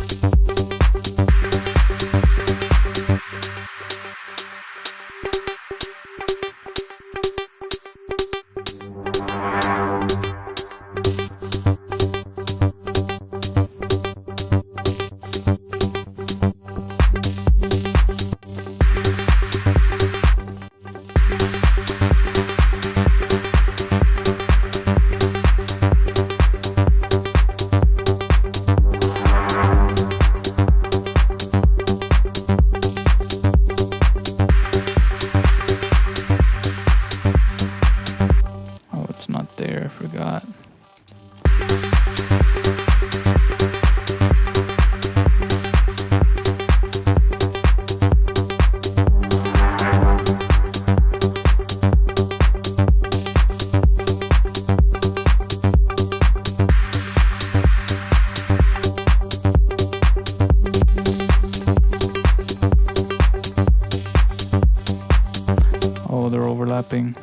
A: Oh, it's not there, I forgot. Oh, they're overlapping.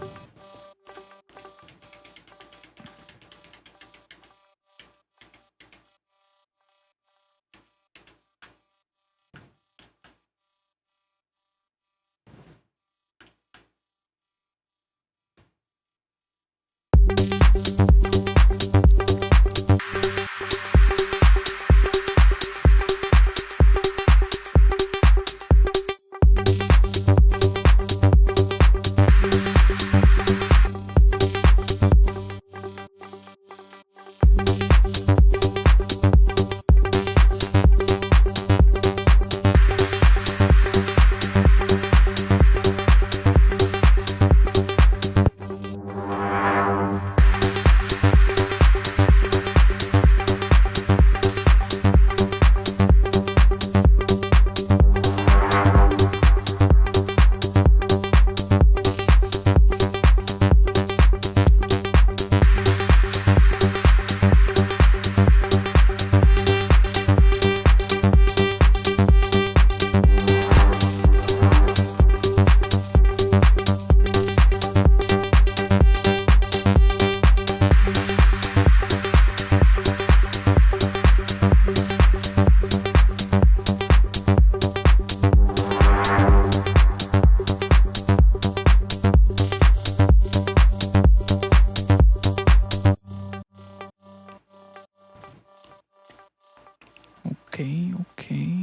A: Okay.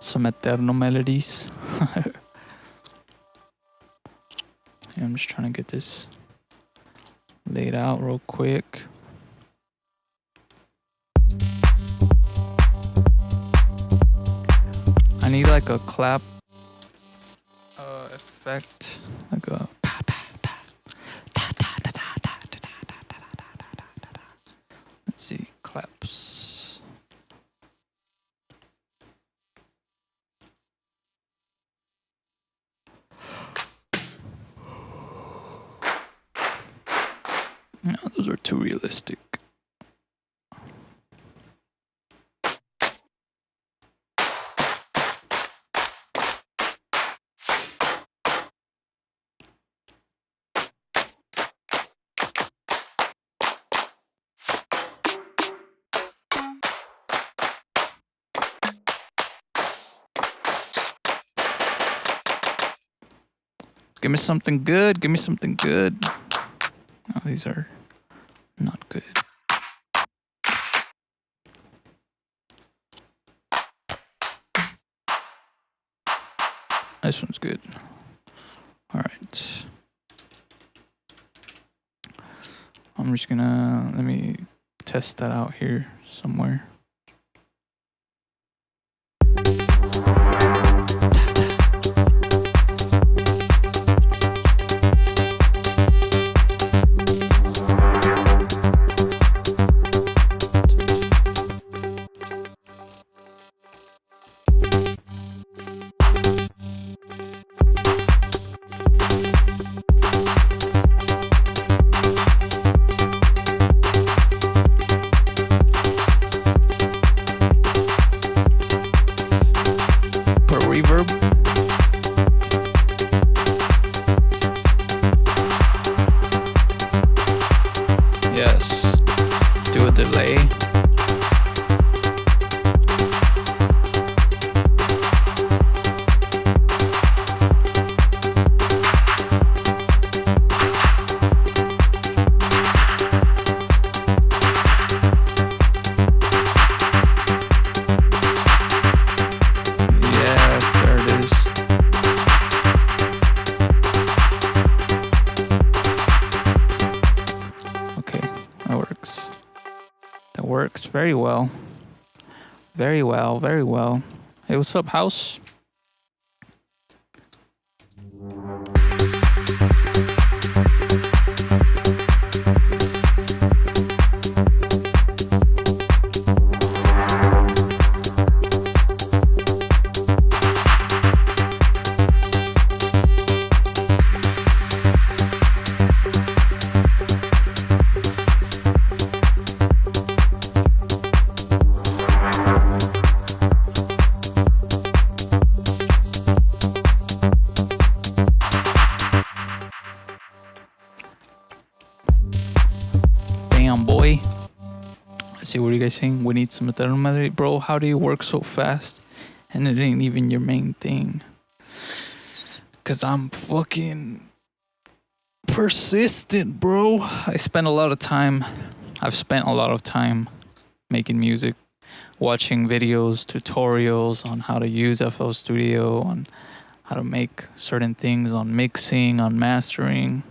A: Some eterno melodies. I'm just trying to get this laid out real quick. I need like a clap effect, like a pa pa pa ta ta ta ta ta ta ta ta ta ta. Let's see, claps. No, those are too realistic. Give me something good. Give me something good. Oh, these are not good. This one's good. All right. I'm just gonna, let me test that out here somewhere. Reverb. Yes. Do a delay. Works very well. Very well, very well. Hey, what's up, house? Damn, boy. Let's see, what are you guys saying? We need some thermometry. Bro, how do you work so fast? And it ain't even your main thing. Cause I'm fucking persistent, bro. I've spent a lot of time making music, watching videos, tutorials on how to use FL Studio, on how to make certain things, on mixing, on mastering.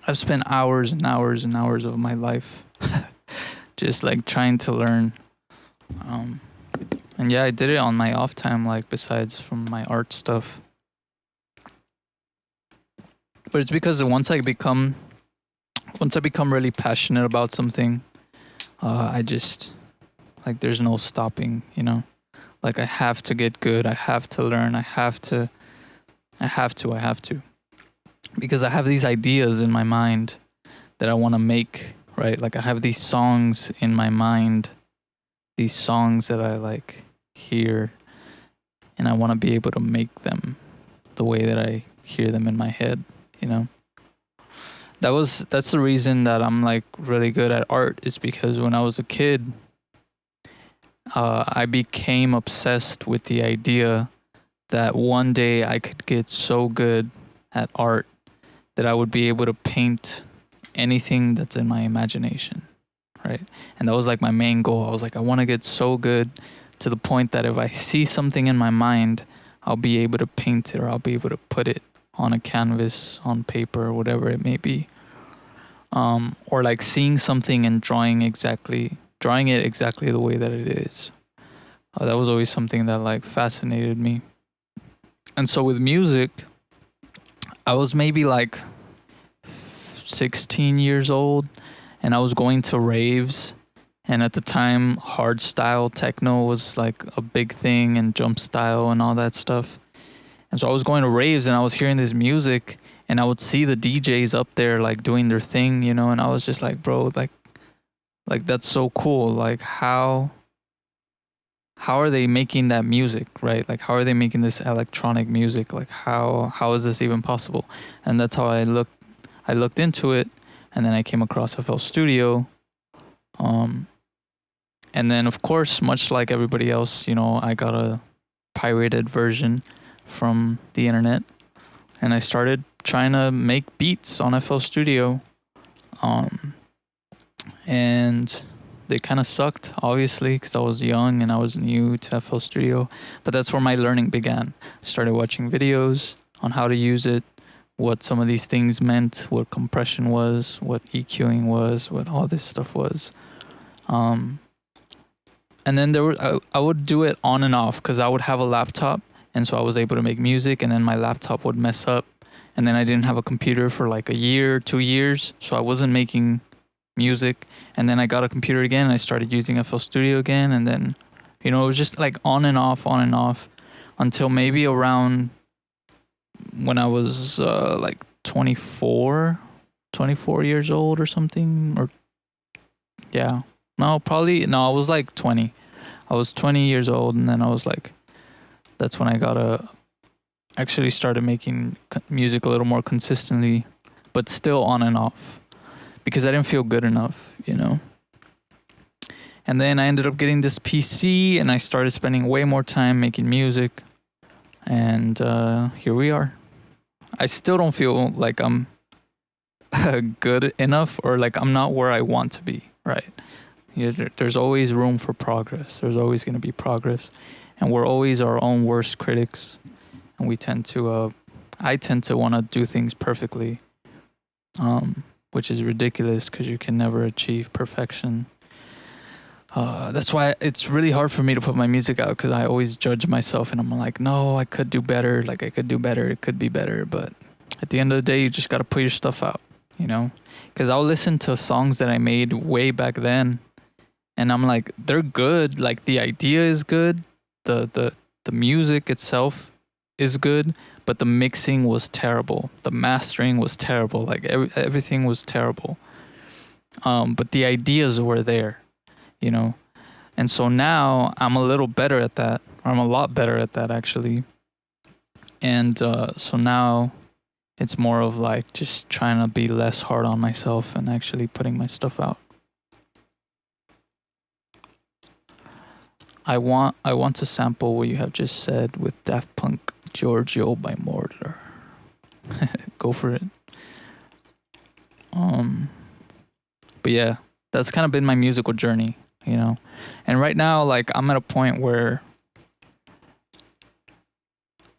A: I've spent hours and hours and hours of my life just like trying to learn. And yeah, I did it on my off time, like besides from my art stuff. But it's because once I become really passionate about something, I just, like, there's no stopping, you know? Like, I have to get good. I have to learn. I have to. Because I have these ideas in my mind that I want to make, right? Like, I have these songs in my mind, these songs that I like hear, and I want to be able to make them the way that I hear them in my head, you know? That's the reason that I'm like really good at art, is because when I was a kid, I became obsessed with the idea that one day I could get so good at art that I would be able to paint anything that's in my imagination, right? And that was like my main goal. I was like, I want to get so good to the point that if I see something in my mind, I'll be able to paint it, or I'll be able to put it on a canvas, on paper, whatever it may be. Or like seeing something and drawing it exactly the way that it is. That was always something that like fascinated me. And so with music, I was maybe like 16 years old, and I was going to raves. And at the time, hardstyle techno was like a big thing, and jump style and all that stuff. And so I was going to raves, and I was hearing this music, and I would see the DJs up there like doing their thing, you know, and I was just like, bro, like that's so cool. Like how are they making that music, right? Like how are they making this electronic music? Like how is this even possible? And that's how I looked into it, and then I came across FL Studio. And then of course, much like everybody else, you know, I got a pirated version from the internet, and I started trying to make beats on FL Studio. And they kind of sucked, obviously, because I was young and I was new to FL Studio. But that's where my learning began. I started watching videos on how to use it, what some of these things meant, what compression was, what EQing was, what all this stuff was. And then I would do it on and off because I would have a laptop, and so I was able to make music, and then my laptop would mess up, and then I didn't have a computer for like a year, 2 years, so I wasn't making music. And then I got a computer again, and I started using FL Studio again, and then, it was just like on and off until maybe around when I was like 24 years old or something. Or yeah, no, I was like 20. I was 20 years old, and then I was like, that's when I actually started making music a little more consistently, but still on and off, because I didn't feel good enough, And then I ended up getting this PC, and I started spending way more time making music, and here we are. I still don't feel like I'm good enough, or like I'm not where I want to be, right? There's always room for progress. There's always going to be progress, and we're always our own worst critics, and I tend to want to do things perfectly, which is ridiculous because you can never achieve perfection. That's why it's really hard for me to put my music out, because I always judge myself, and I'm like, no, I could do better. Like, I could do better. It could be better. But at the end of the day, you just got to put your stuff out, because I'll listen to songs that I made way back then, and I'm like, they're good. Like, the idea is good. The music itself is good, but the mixing was terrible. The mastering was terrible. Like, everything was terrible. But the ideas were there. And so now I'm a little better at that, or I'm a lot better at that, actually. And so now it's more of like just trying to be less hard on myself and actually putting my stuff out. I want to sample what you have just said with Daft Punk, Giorgio by Mortar. Go for it. But yeah, that's kind of been my musical journey. And right now, like, I'm at a point where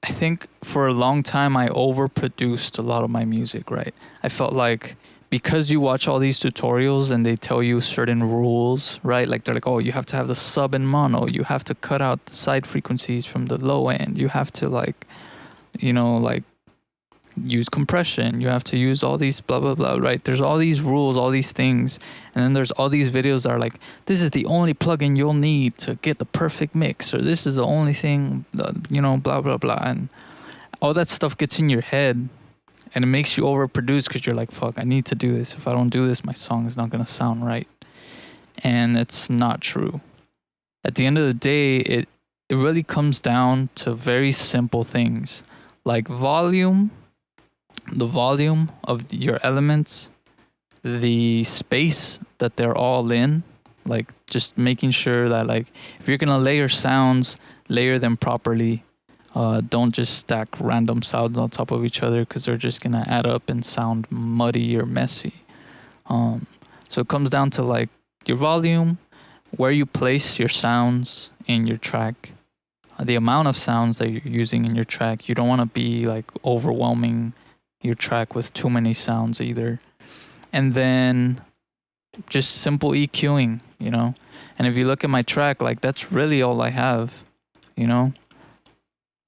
A: I think for a long time I overproduced a lot of my music, right? I felt like because you watch all these tutorials and they tell you certain rules, right? Like, they're like, oh, you have to have the sub in mono, you have to cut out the side frequencies from the low end, you have to like use compression, you have to use all these blah blah blah, right? There's all these rules, all these things, and then there's all these videos that are like, this is the only plugin you'll need to get the perfect mix, or this is the only thing, blah blah blah, and all that stuff gets in your head, and it makes you overproduce, because you're like, fuck, I need to do this. If I don't do this, my song is not gonna sound right. And it's not true. At the end of the day, it really comes down to very simple things, like the volume of your elements, the space that they're all in, like just making sure that, like, if you're gonna layer sounds, layer them properly. Don't just stack random sounds on top of each other, because they're just gonna add up and sound muddy or messy. So it comes down to like your volume, where you place your sounds in your track, the amount of sounds that you're using in your track. You don't want to be like overwhelming your track with too many sounds either. And then just simple EQing, And if you look at my track, like, that's really all I have,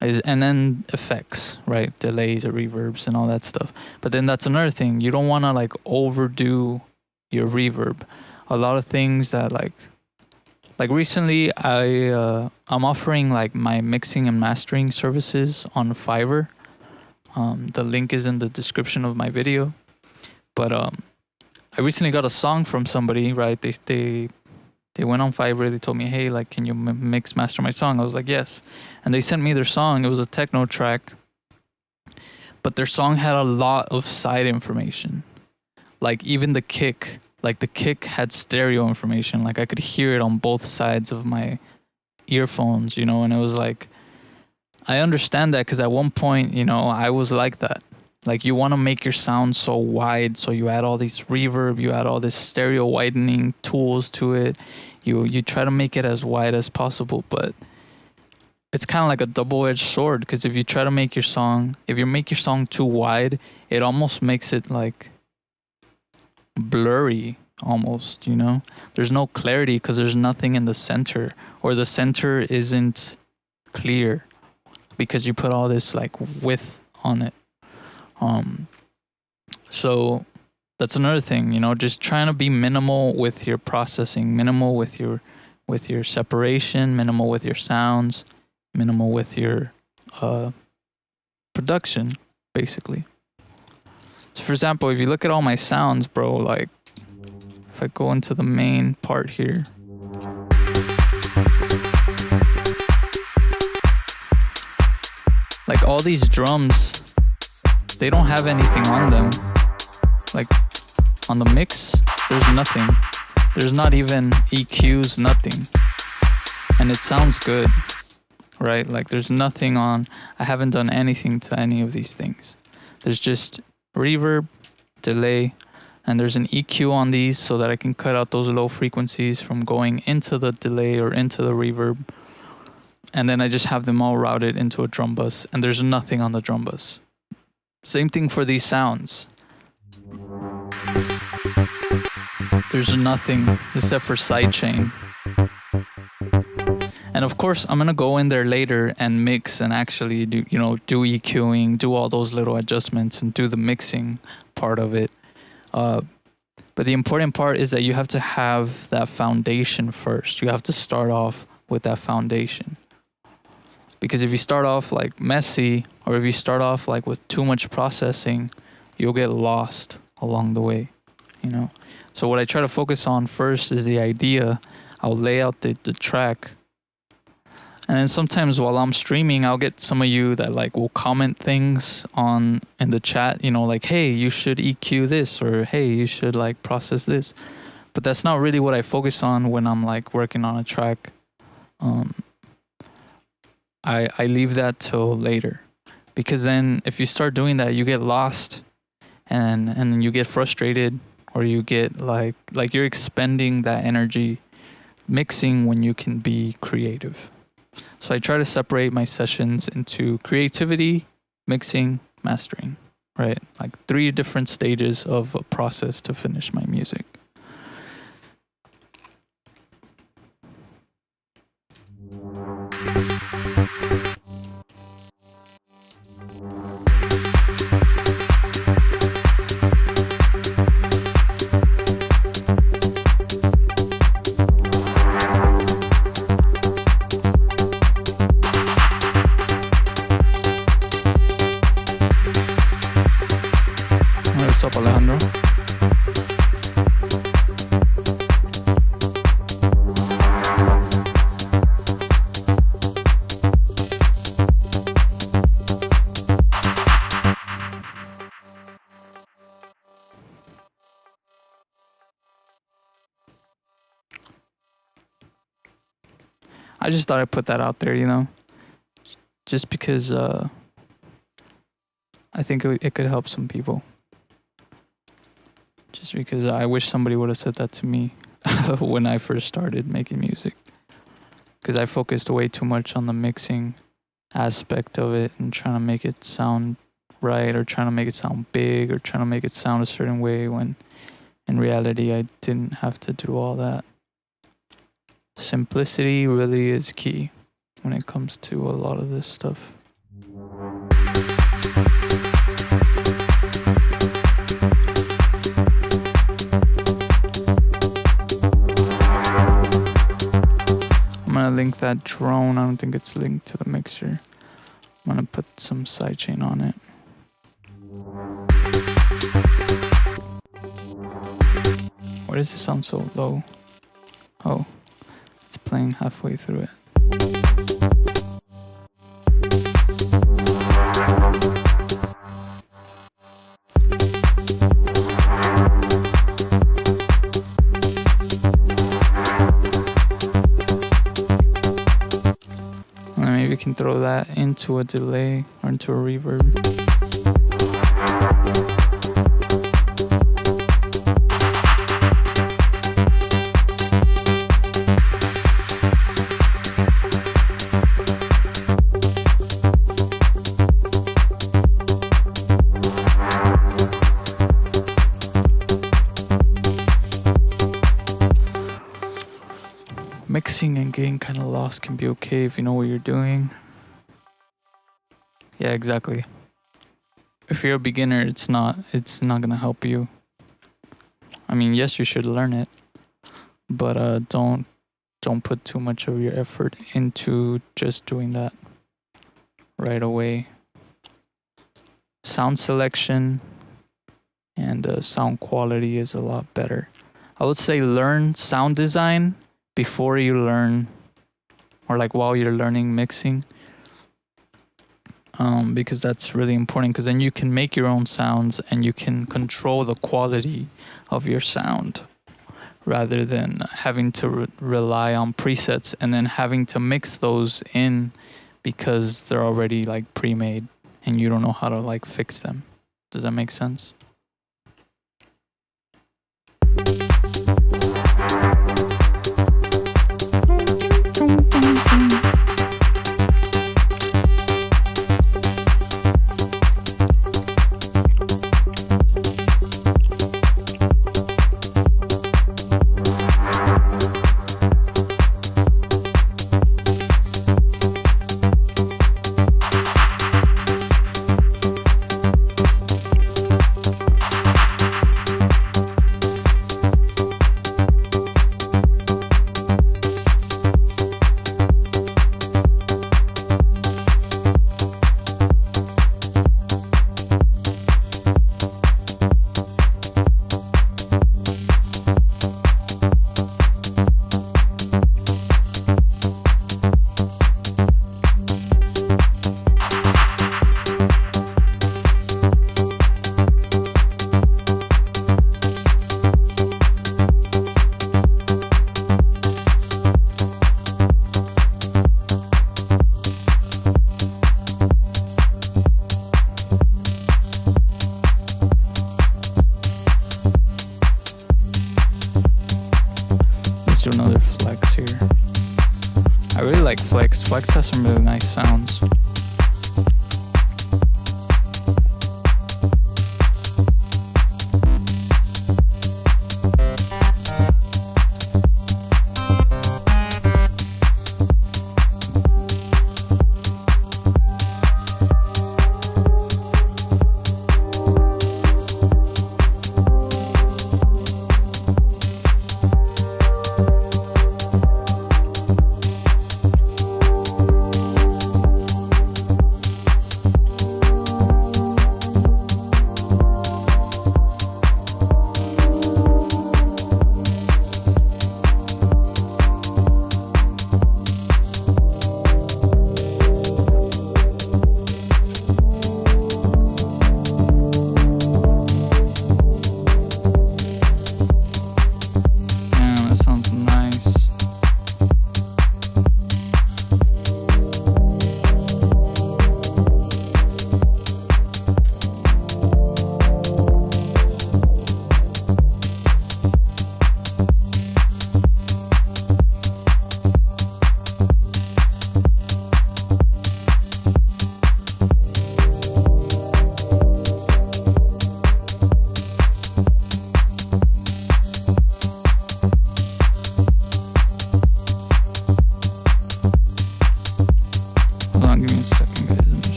A: and then effects, right? Delays or reverbs and all that stuff. But then that's another thing. You don't want to like overdo your reverb. A lot of things that like recently I'm offering like my mixing and mastering services on Fiverr. The link is in the description of my video. But I recently got a song from somebody, right? They went on Fiverr. They told me, hey, like, can you mix master my song? I was like, yes. And they sent me their song. It was a techno track, but their song had a lot of side information. Like, even the kick had stereo information. Like, I could hear it on both sides of my earphones, and it was like, I understand that, because at one point, I was like that, Like you want to make your sound so wide, so you add all these reverb, you add all this stereo widening tools to it. You try to make it as wide as possible, but it's kind of like a double-edged sword, because if you try to make your song, if you make your song too wide, it almost makes it like blurry almost, you know? There's no clarity because there's nothing in the center, or the center isn't clear because you put all this like width on it. So that's another thing, you know, just trying to be minimal with your processing, minimal with your separation, minimal with your sounds, minimal with your production, basically. So for example, if you look at all my sounds, bro, like if I go into the main part here, like all these drums, they don't have anything on them. Like on the mix, there's nothing. There's not even EQs, nothing. And it sounds good, right? Like there's nothing on, I haven't done anything to any of these things. There's just reverb, delay, and there's an EQ on these so that I can cut out those low frequencies from going into the delay or into the reverb. And then I just have them all routed into a drum bus, and there's nothing on the drum bus. Same thing for these sounds. There's nothing except for sidechain. And of course, I'm gonna go in there later and mix and actually do EQing, do all those little adjustments and do the mixing part of it. But the important part is that you have to have that foundation first. You have to start off with that foundation. Because if you start off like messy, or if you start off like with too much processing, you'll get lost along the way, you know? So what I try to focus on first is the idea. I'll lay out the track. And then sometimes while I'm streaming, I'll get some of you that like will comment things in the chat, you know, like, hey, you should EQ this, or hey, you should like process this. But that's not really what I focus on when I'm like working on a track. I leave that till later, because then if you start doing that, you get lost and you get frustrated, or you get like you're expending that energy mixing when you can be creative. So I try to separate my sessions into creativity, mixing, mastering, right? Like 3 different stages of a process to finish my music. What's up, Alejandro? I just thought I'd put that out there, you know, just because I think it could help some people. Just because I wish somebody would have said that to me when I first started making music. Because I focused way too much on the mixing aspect of it and trying to make it sound right, or trying to make it sound big, or trying to make it sound a certain way, when in reality I didn't have to do all that. Simplicity really is key when it comes to a lot of this stuff. I'm gonna link that drone. I don't think it's linked to the mixer. I'm gonna put some sidechain on it. Why does it sound so low? Oh, it's playing halfway through it. Maybe we can throw that into a delay or into a reverb. Mixing and getting kind of lost can be okay if you know what you're doing. Yeah, exactly. If you're a beginner, it's not gonna help you. I mean, yes, you should learn it, but don't put too much of your effort into just doing that right away. Sound selection and sound quality is a lot better. I would say learn sound design before you learn, or like while you're learning mixing, because that's really important, because then you can make your own sounds and you can control the quality of your sound rather than having to rely on presets and then having to mix those in because they're already like pre-made and you don't know how to like fix them. Does that make sense? Do another flex here. I really like flex. Flex has some really nice sounds.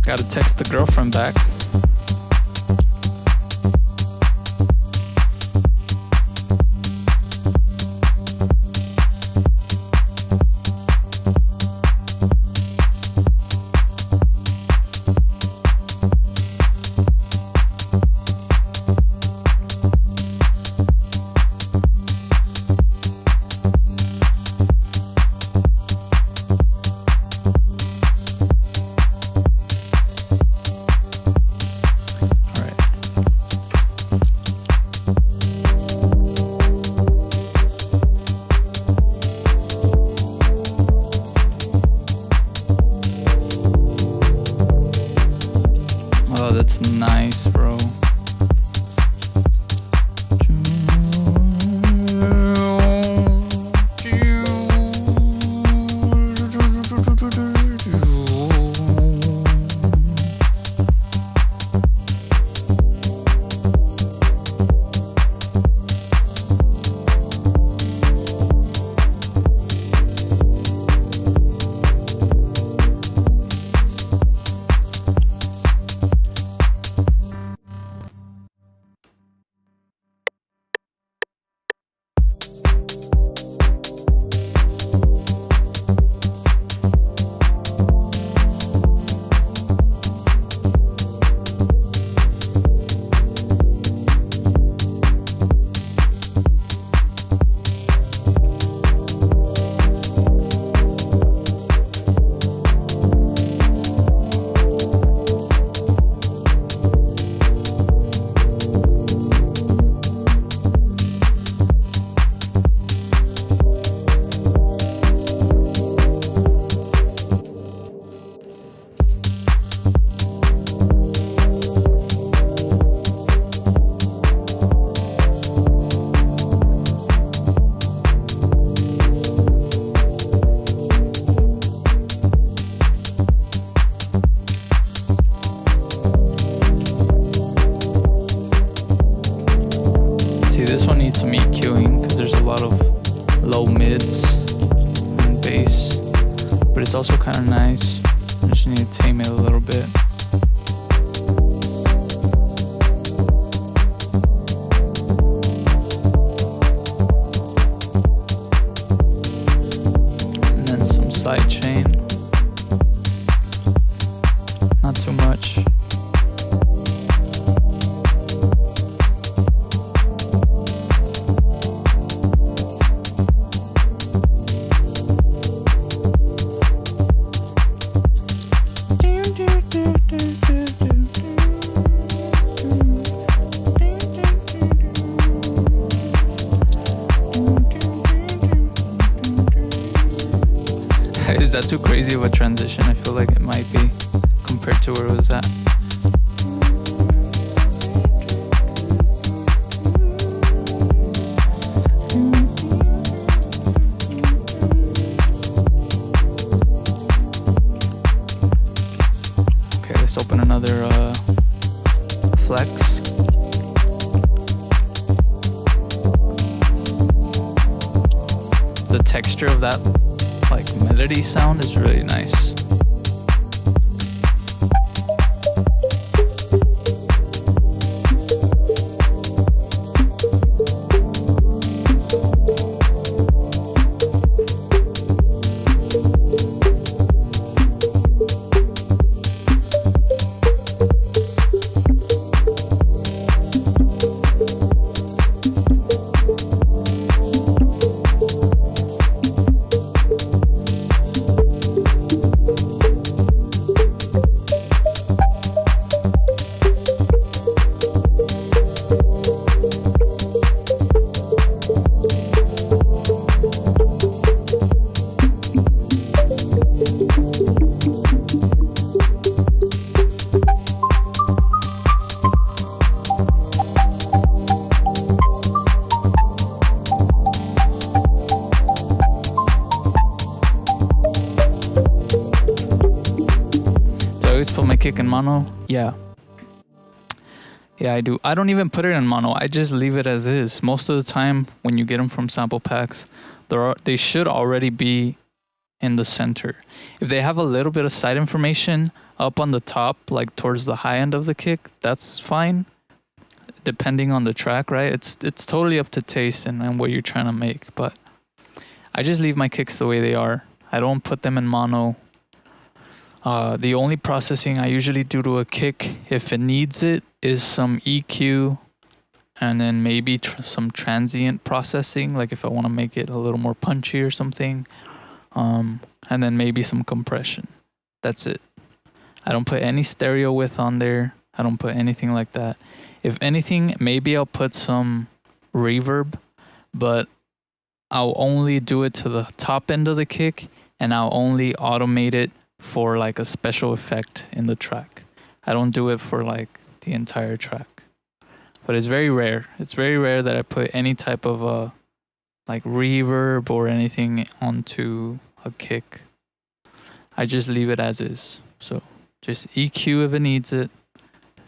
A: Gotta text the girlfriend back. Oh, that's nice, bro. See, this one needs some EQing because there's a lot of low mids and bass, but it's also kind of nice. I just need to tame it a little bit. And then some side chain. Not too much. Is that too crazy of a transition? I feel like it might be compared to where it was at. Okay, let's open another flex. The texture of that like melody sound is really nice. Put my kick in mono? Yeah, I do. I don't even put it in mono. I just leave it as is. Most of the time when you get them from sample packs, they should already be in the center. If they have a little bit of side information up on the top, like towards the high end of the kick, that's fine, depending on the track, right? It's totally up to taste and what you're trying to make, but I just leave my kicks the way they are. I don't put them in mono. The only processing I usually do to a kick, if it needs it, is some EQ and then maybe some transient processing, like if I want to make it a little more punchy or something. And then maybe some compression. That's it. I don't put any stereo width on there. I don't put anything like that. If anything, maybe I'll put some reverb, but I'll only do it to the top end of the kick, and I'll only automate it for like a special effect in the track. I don't do it for like the entire track. But it's very rare. It's very rare that I put any type of like reverb or anything onto a kick. I just leave it as is. So just EQ if it needs it,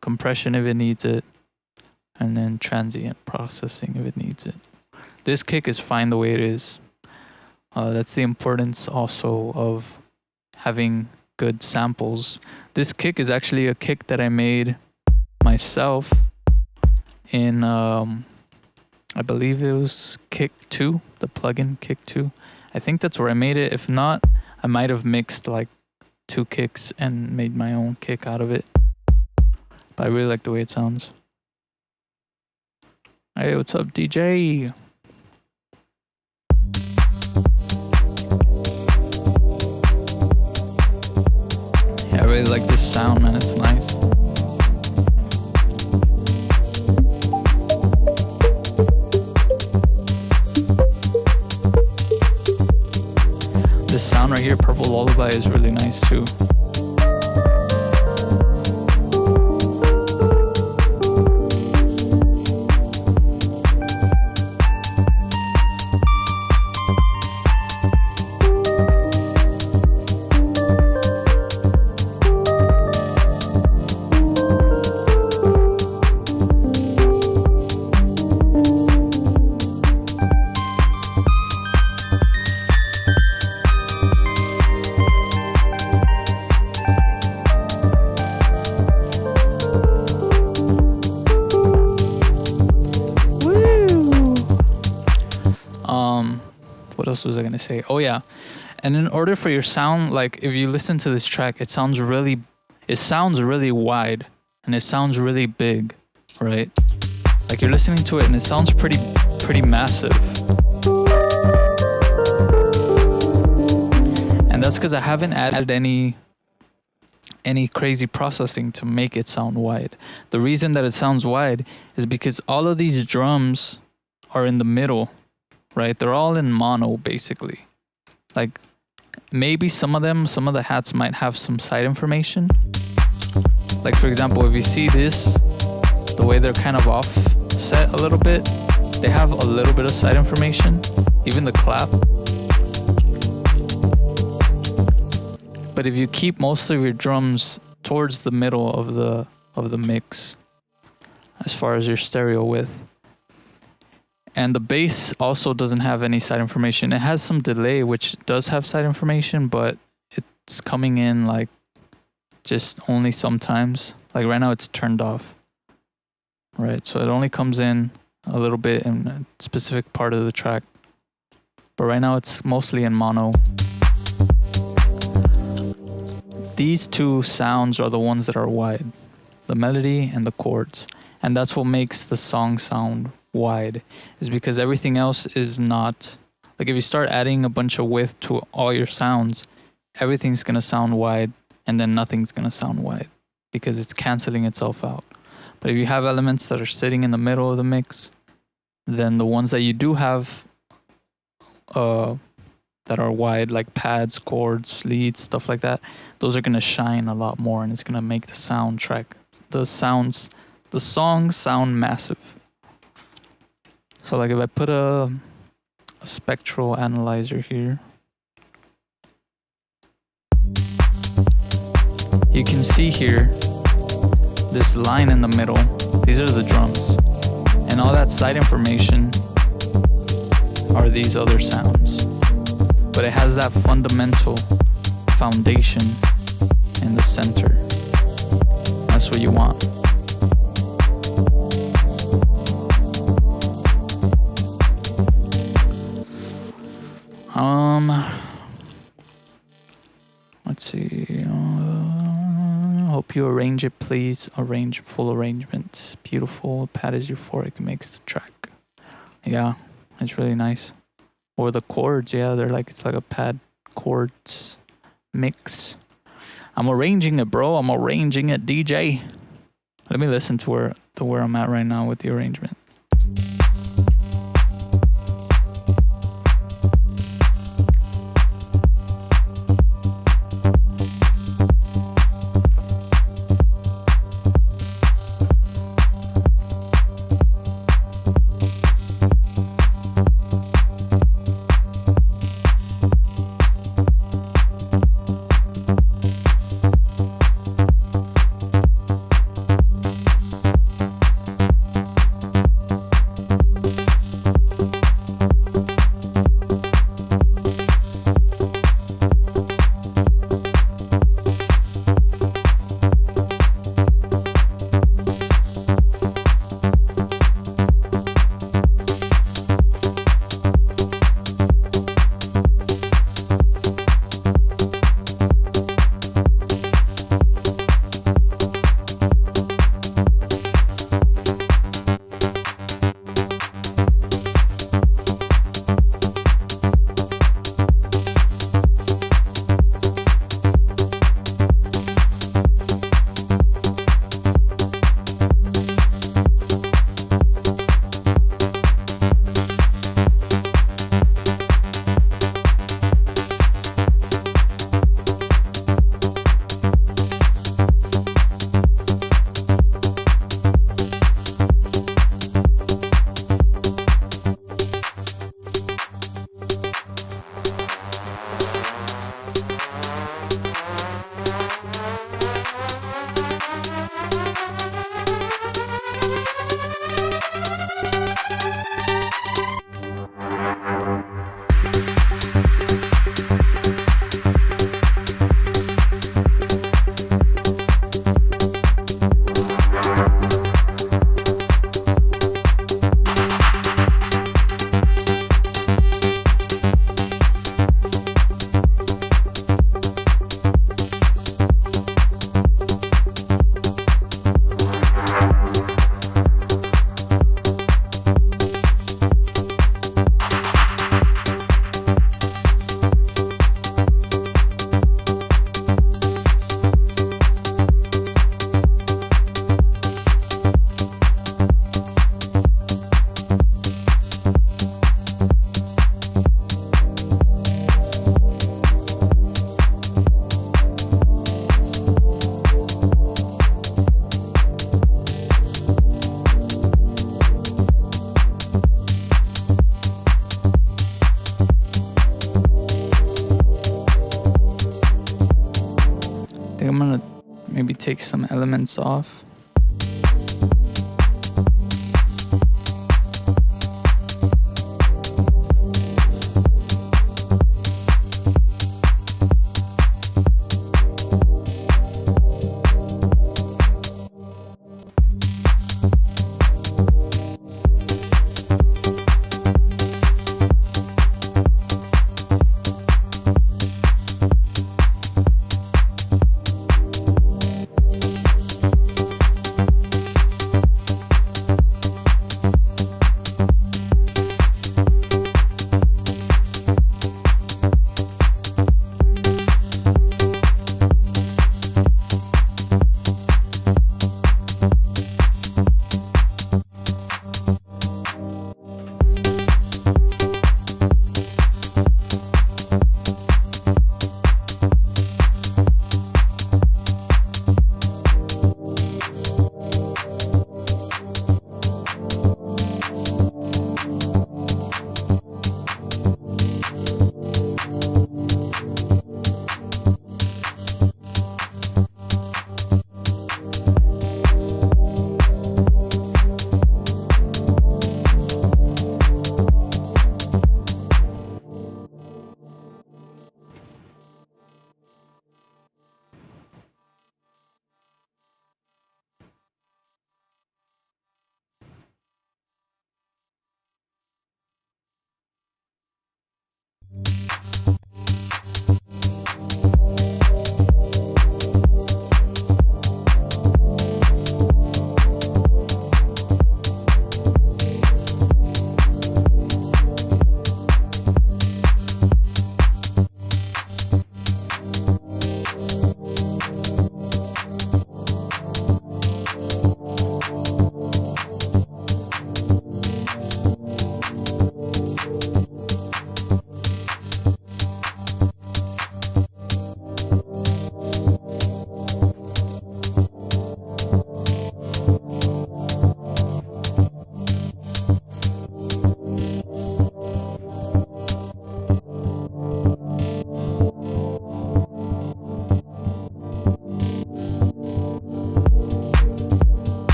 A: compression if it needs it, and then transient processing if it needs it. This kick is fine the way it is. That's the importance also of having good samples. This kick is actually a kick that I made myself in I believe it was Kick 2, the plugin Kick 2. I think that's where I made it. If not, I might have mixed like 2 kicks and made my own kick out of it. But I really like the way it sounds. Hey, what's up, DJ? Yeah, I really like this sound, man. It's nice. This sound right here, Purple Lullaby, is really nice too. What else was I gonna say? Oh yeah, and in order for your sound, like if you listen to this track, it sounds really wide and it sounds really big, right? Like you're listening to it and it sounds pretty massive. And that's because I haven't added any crazy processing to make it sound wide. The reason that it sounds wide is because all of these drums are in the middle. Right, they're all in mono basically. Like maybe some of the hats might have some side information. Like for example, if you see this, the way they're kind of offset a little bit, they have a little bit of side information, even the clap. But if you keep most of your drums towards the middle of the mix, as far as your stereo width. And the bass also doesn't have any side information. It has some delay, which does have side information, but it's coming in like just only sometimes. Like right now it's turned off. Right, so it only comes in a little bit in a specific part of the track. But right now it's mostly in mono. These two sounds are the ones that are wide. The melody and the chords. And that's what makes the song sound wide, is because everything else is not. Like if you start adding a bunch of width to all your sounds, everything's gonna sound wide and then nothing's gonna sound wide because it's canceling itself out. But if you have elements that are sitting in the middle of the mix, then the ones that you do have that are wide, like pads, chords, leads, stuff like that, those are gonna shine a lot more and it's gonna make the songs sound massive. So like if I put a spectral analyzer here, you can see here this line in the middle. These are the drums. And all that side information are these other sounds. But it has that fundamental foundation in the center. That's what you want. Let's see. Hope you arrange it, please. Arrange full arrangement. Beautiful. Pad is euphoric. Makes the track. Yeah, it's really nice. Or the chords. Yeah, it's like a pad chords mix. I'm arranging it, bro. I'm arranging it, DJ. Let me listen to where I'm at right now with the arrangement. take some elements off.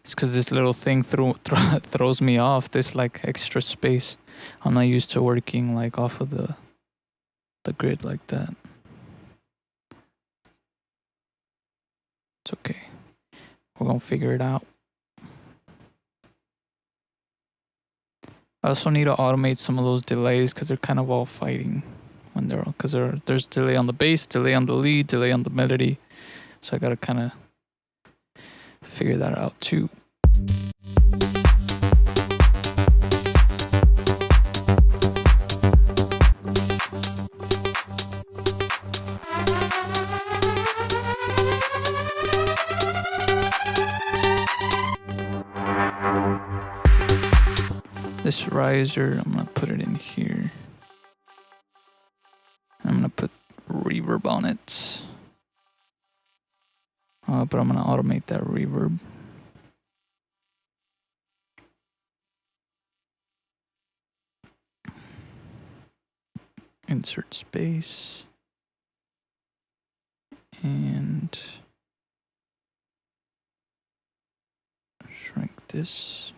A: It's because this little thing throws me off. This like extra space. I'm not used to working like off of the grid like that. It's okay. We're gonna figure it out. I also need to automate some of those delays because they're kind of all fighting when they're because there's delay on the bass, delay on the lead, delay on the melody. So I gotta kind of figure that out too. This riser, I'm gonna put it in here. I'm gonna put reverb on it. But I'm gonna automate that reverb. Insert space. And Shrink this.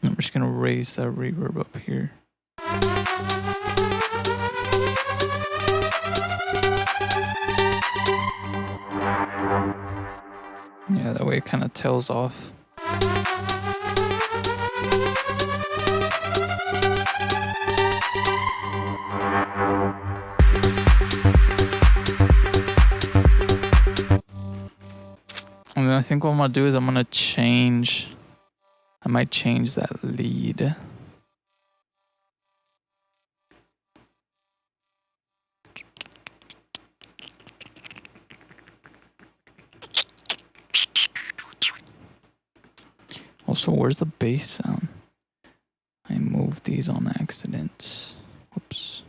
A: I'm just gonna raise that reverb up here. Yeah, that way it kind of tails off. And then I think what I'm gonna do is I might change that lead. Also, where's the bass sound? I moved these on accident. Whoops.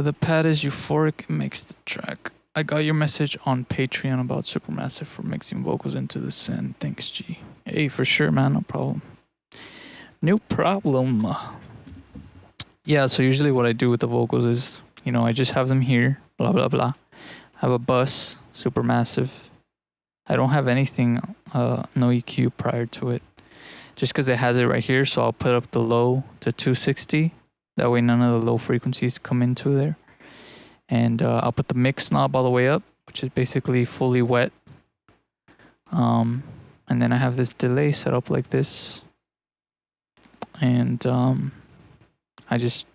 A: The pad is euphoric. It makes the track. I got your message on Patreon about Supermassive for mixing vocals into the send. Thanks, G. Hey, for sure, man. No problem. No problem. Yeah, so usually what I do with the vocals is, I just have them here, blah, blah, blah. I have a bus, Supermassive. I don't have anything, no EQ prior to it. Just because it has it right here, so I'll put up the low to 260. That way none of the low frequencies come into there. And I'll put the mix knob all the way up, which is basically fully wet. And then I have this delay set up like this. And I just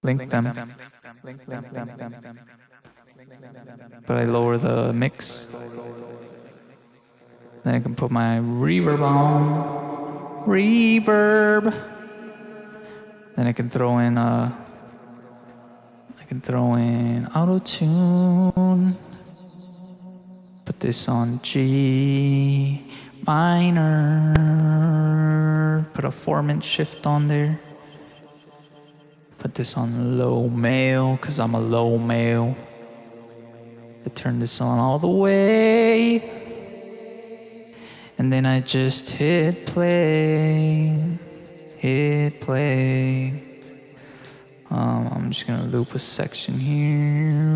A: link them. But I lower the mix. Then I can put my reverb on. Reverb. Then I can throw in auto-tune. Put this on G minor. Put a 4-inch shift on there. Put this on low male, cause I'm a low male. I turn this on all the way. And then I just hit play. Hit play. I'm just gonna loop a section here.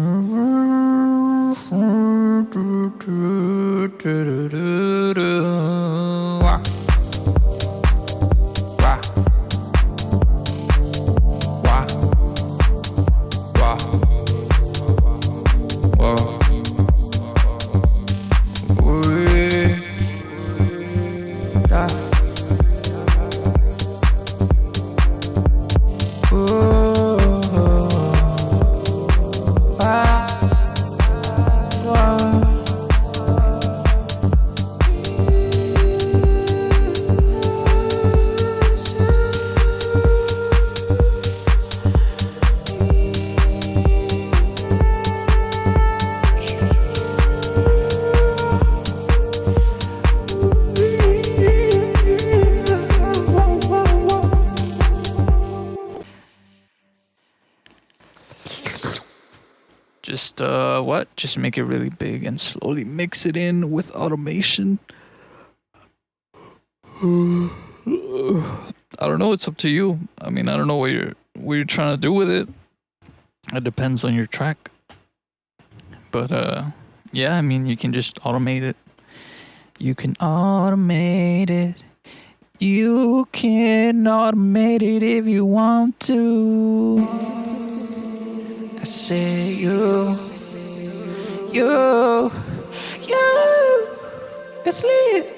A: Just make it really big and slowly mix it in with automation. I don't know, it's up to you. I mean, I don't know what you're trying to do with it. It depends on your track. But yeah, I mean, you can just automate it. You can automate it. You can automate it if you want to. I say you, it's lit.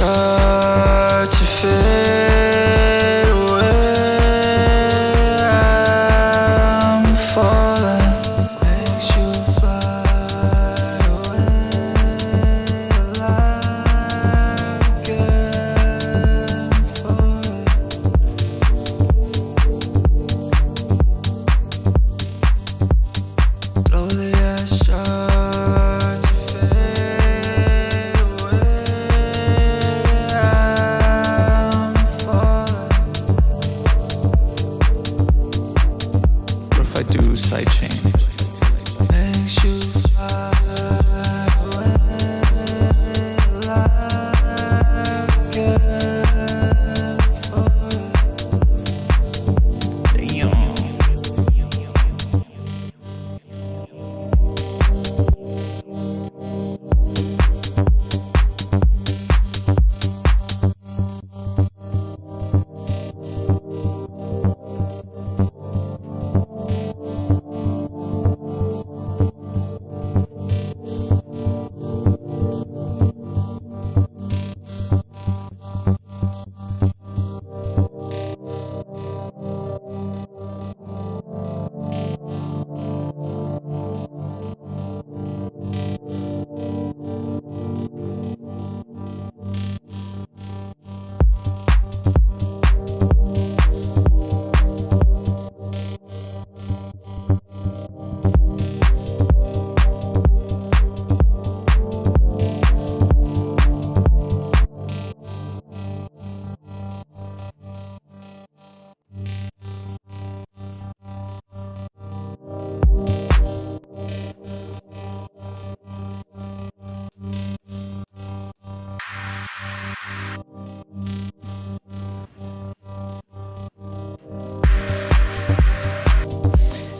B: start to fade away, I'm falling. Makes you fly away like again. Slowly I start to fade away, I'm falling.
A: What if I do sidechain?
B: Makes you fly away like again.
A: Damn.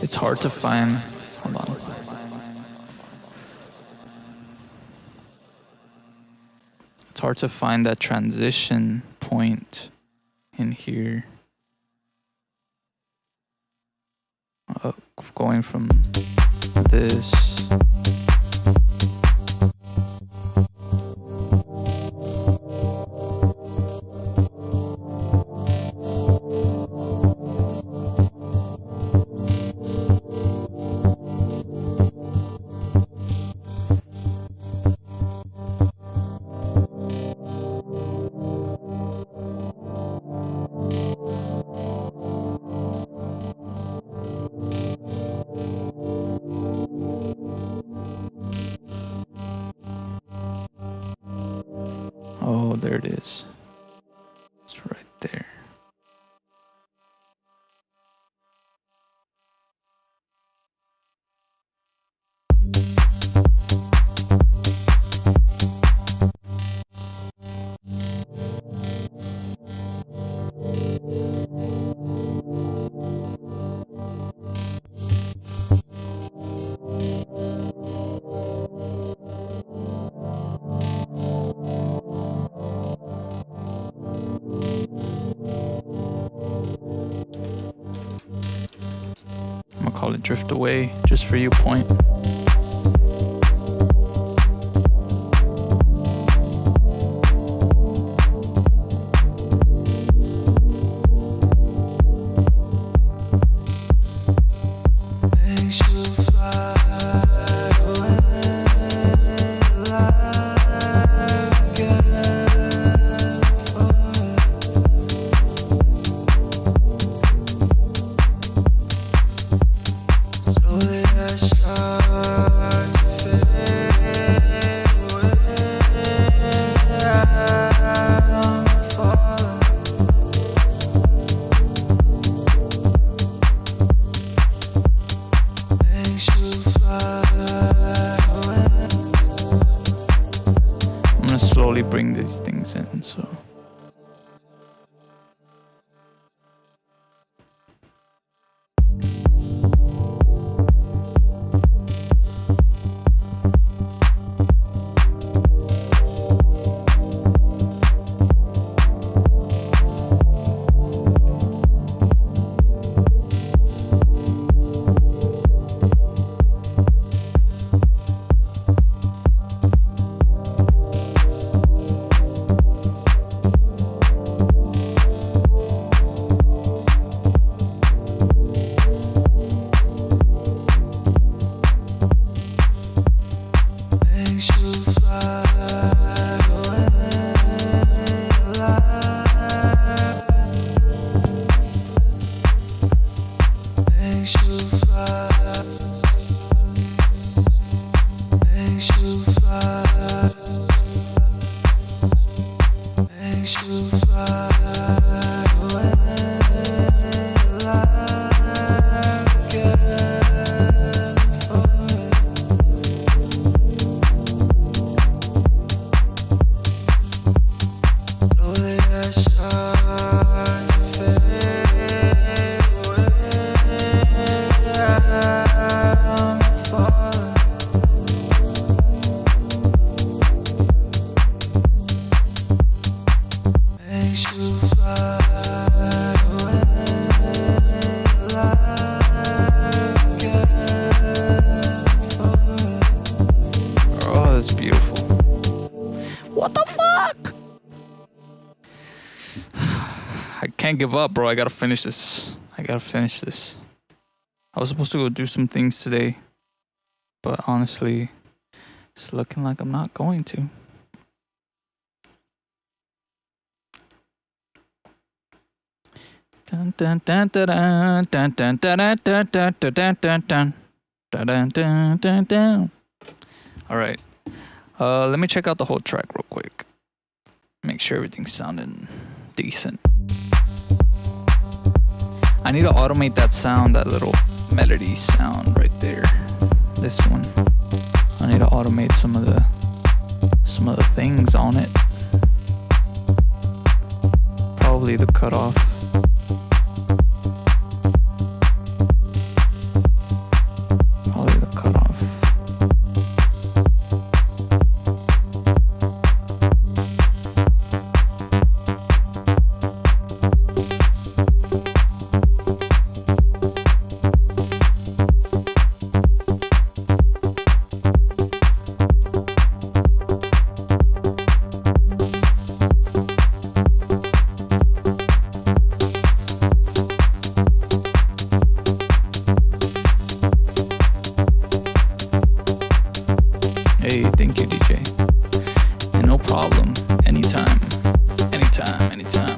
A: It's hard to find. Hold on. It's hard to find that transition point in here. Going from this. Oh, there it is. It's right there. I'm gonna call it Drift Away just for you, Point.
B: Makes you fly away like again. Slowly I start to fade away, I'm falling. Makes you fly away.
A: I'm gonna slowly bring these things in, so. can't give up, bro. I gotta finish this. I was supposed to go do some things today, but honestly, it's looking like I'm not going to. Dun dun dun dun dun dun dun dun dun dun dun dun dun dun dun dun dun. All right. Let me check out the whole track real quick. Make sure everything's sounding decent. I need to automate that sound, that little melody sound right there. This one. I need to automate some of the things on it. Probably the cutoff. Probably the cutoff. Hey, thank you, DJ. And no problem. Anytime. Anytime. Anytime.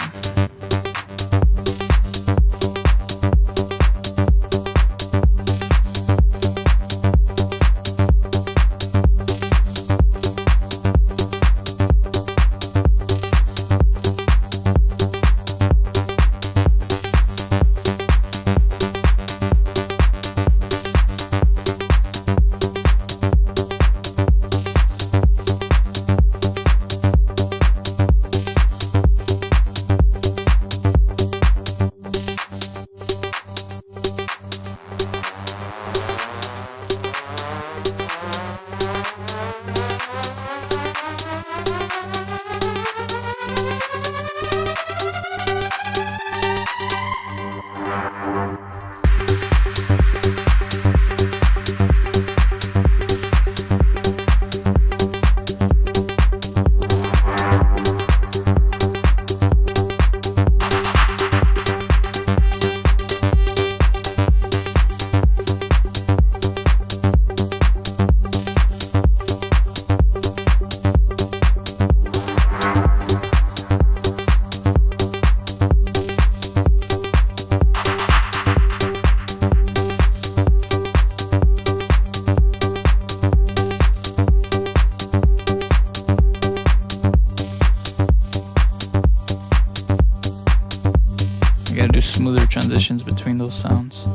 A: Smoother transitions between those sounds.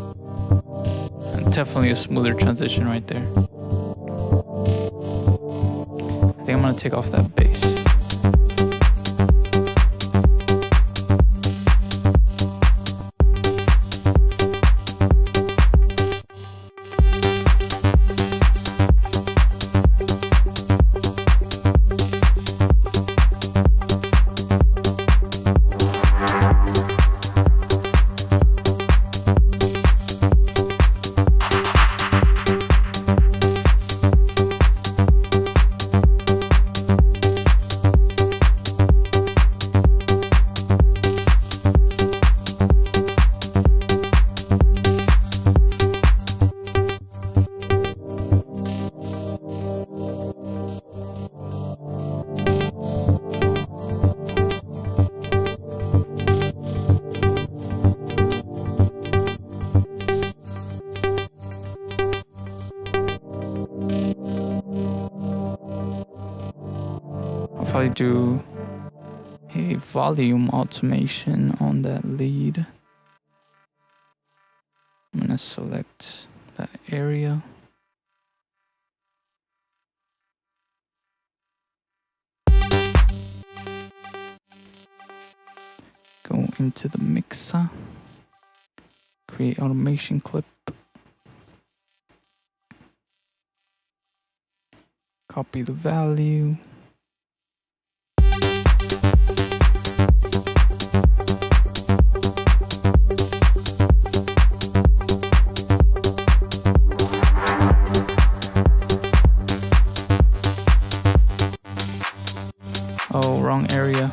A: And definitely a smoother transition right there. I think I'm gonna take off that bass. Probably do a volume automation on that lead. I'm gonna select that area. Go into the mixer. Create automation clip. Copy the value. Oh, wrong area.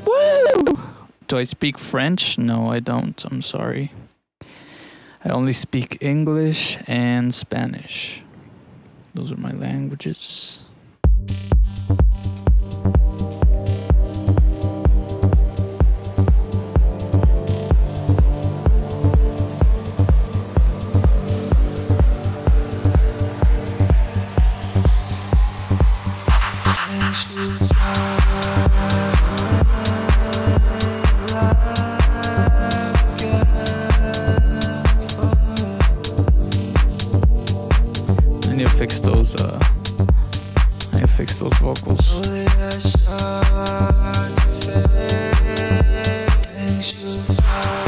A: Woo! Do I speak French? No, I don't. I'm sorry. I only speak English and Spanish. Those are my languages. those I gotta fix those vocals.
B: Slowly I start to fade. Things you fly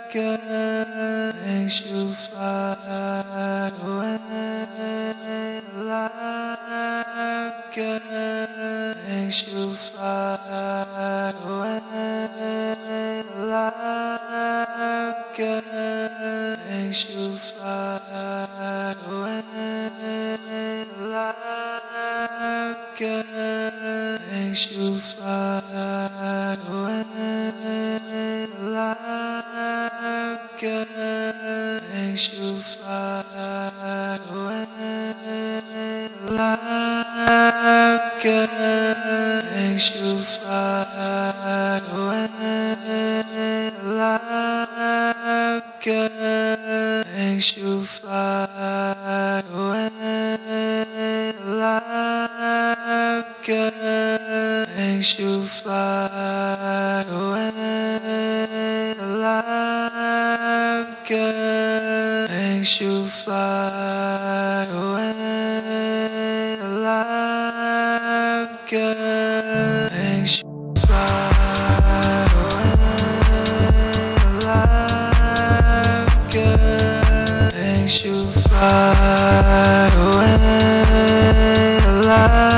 B: again. Things you fly away. Alive again. Things you fly away. Alive again. Things you fly away. Alive again. Things you fly away. Alive again. Things you fly away. Alive again. Things you fly away. Alive again. Things you fly away. Alive again. Things you fly away. Alive again. Things you fly away. Alive again. Things you fly away. Alive again. Things you fly away. Alive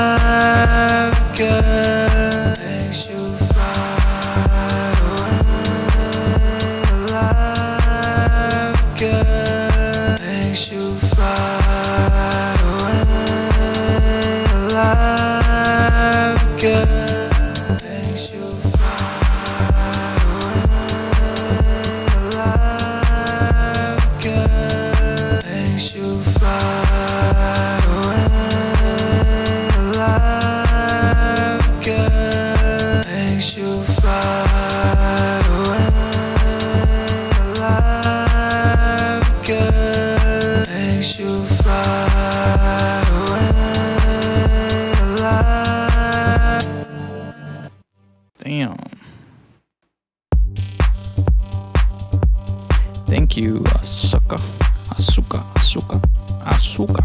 B: again. Things you fly away. Alive again. Things you fly away. Alive again. Things you fly away. Alive again. Things you fly away. Alive again. Things you fly away. Alive again. Things you fly away. Alive.
A: Damn. Thank you, Asuka. Asuka. Asuka. Asuka.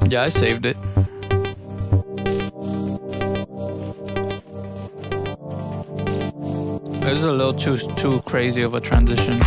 A: Yeah, I saved it. It was a little too crazy of a transition.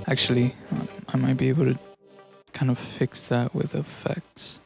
A: Actually, I might be able to kind of fix that with effects.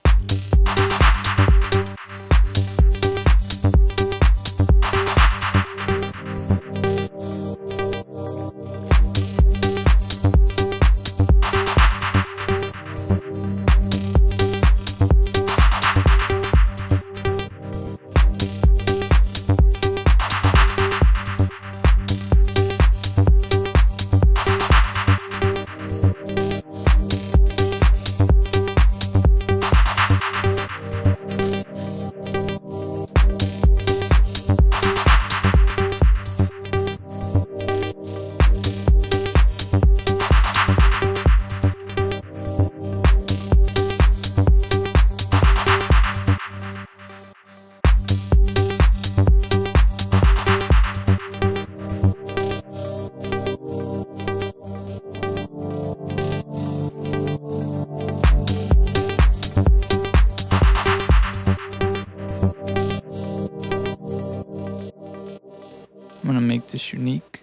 A: I'm gonna make this unique.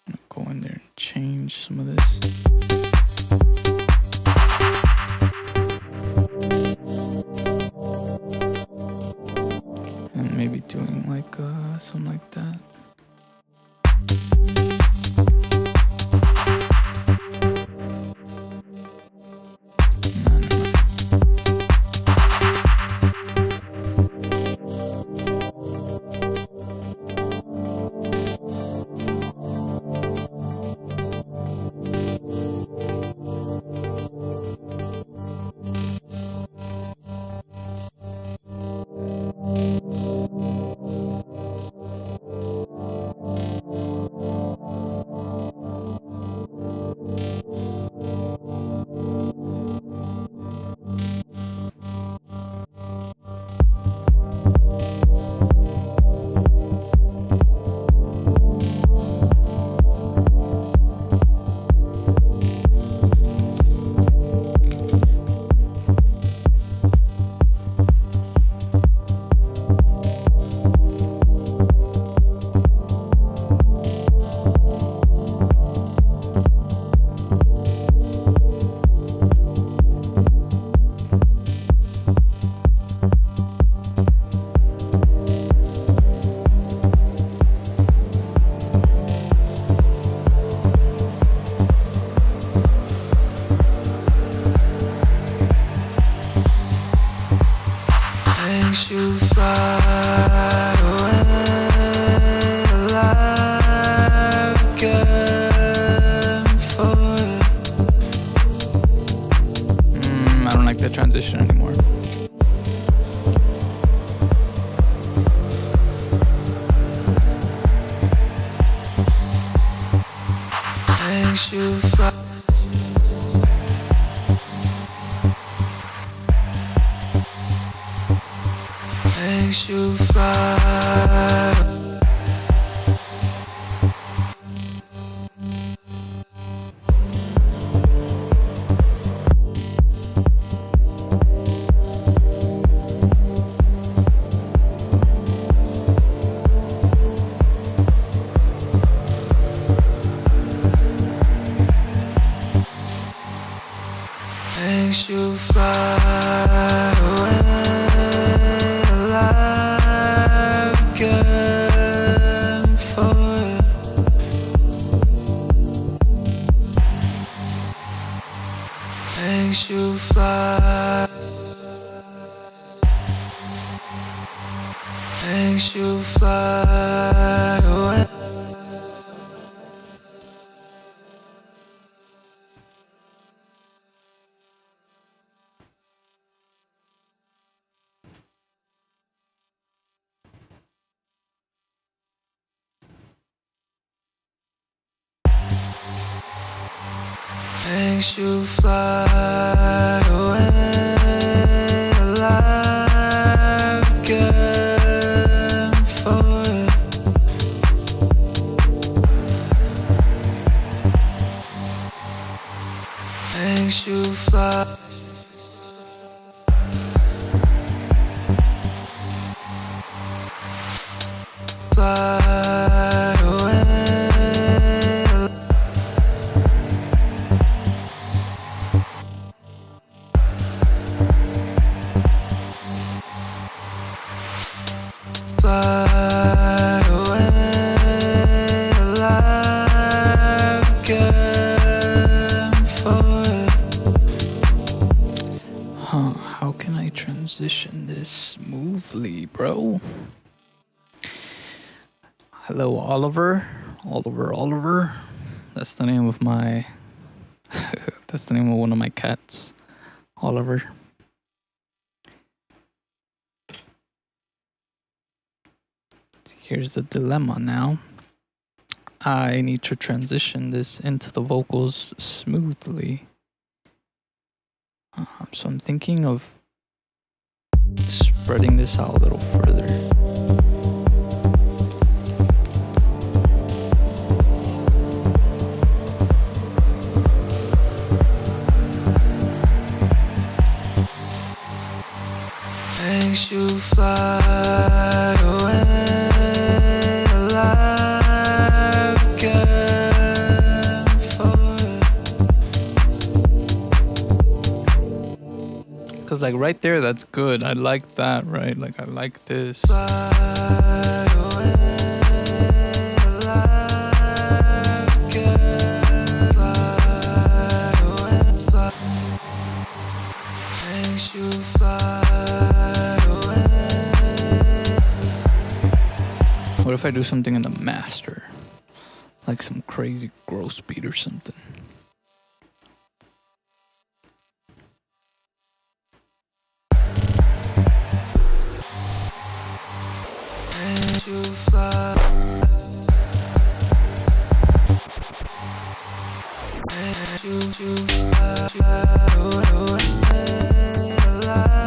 A: I'm gonna go in there and change some of this. And maybe doing like something like that.
B: Makes you fly away alive again for
A: I don't like that transition anymore.
B: makes you fly. Makes you fly. Makes you fly away alive again for makes you fly. Makes you fly away. makes you fly away alive again for it. Makes you fly. Fly away. Fly away alive again for it.
A: How can I transition this smoothly, bro? Hello, Oliver. Oliver. That's the name of my... That's the name of one of my cats. Oliver. Here's the dilemma now. I need to transition this into the vocals smoothly. So I'm thinking of spreading this out a little further.
B: Makes you fly away alive again for it.
A: Cause like right there, that's good. I like that, right? Like I like this.
B: Fly away alive again. Fly away, fly. Makes you fly.
A: What if I do something in the master? Like some crazy gross beat or something.
B: Makes you fly. Makes you fly away alive.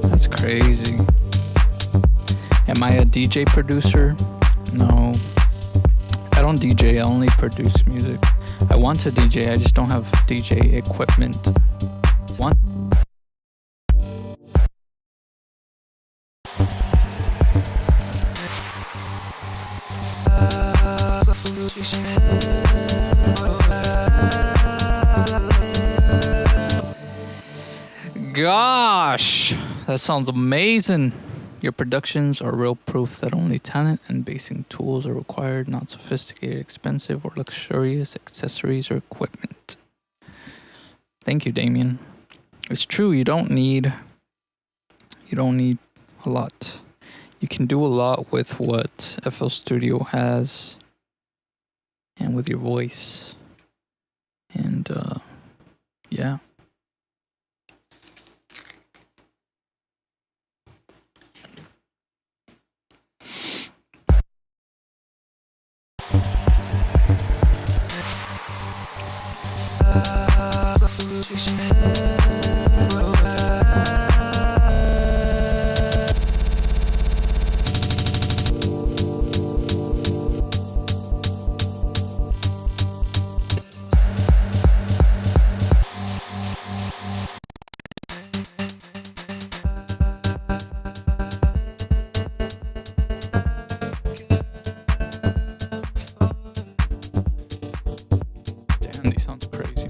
A: That's crazy. Am I a DJ producer? No. I don't DJ, I only produce music. I want to DJ, I just don't have DJ equipment. One. Gosh, That sounds amazing. Your productions are real proof that only talent and basing tools are required, not sophisticated, expensive, or luxurious accessories or equipment. Thank you, Damien. It's true, you don't need a lot. You can do a lot with what FL Studio has and with your voice. And yeah. Damn, these sounds crazy.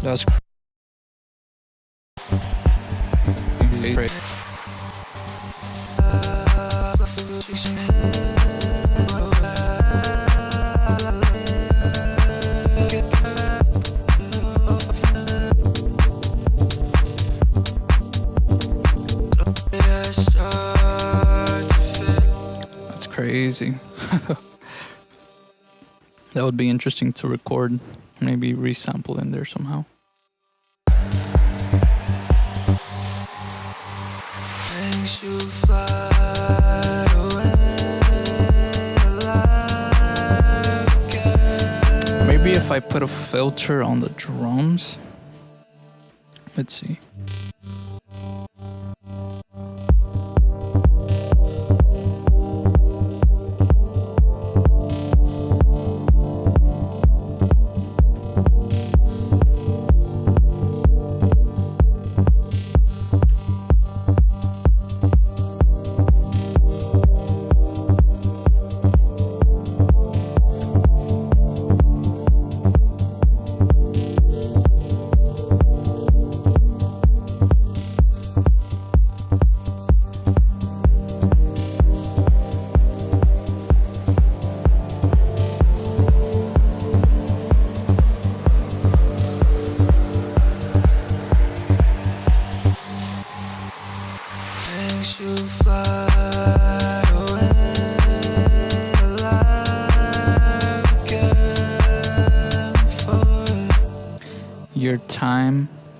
A: That's crazy. That's crazy. That would be interesting to record. Maybe resample in there somehow. Maybe if I put a filter on the drums. Let's see.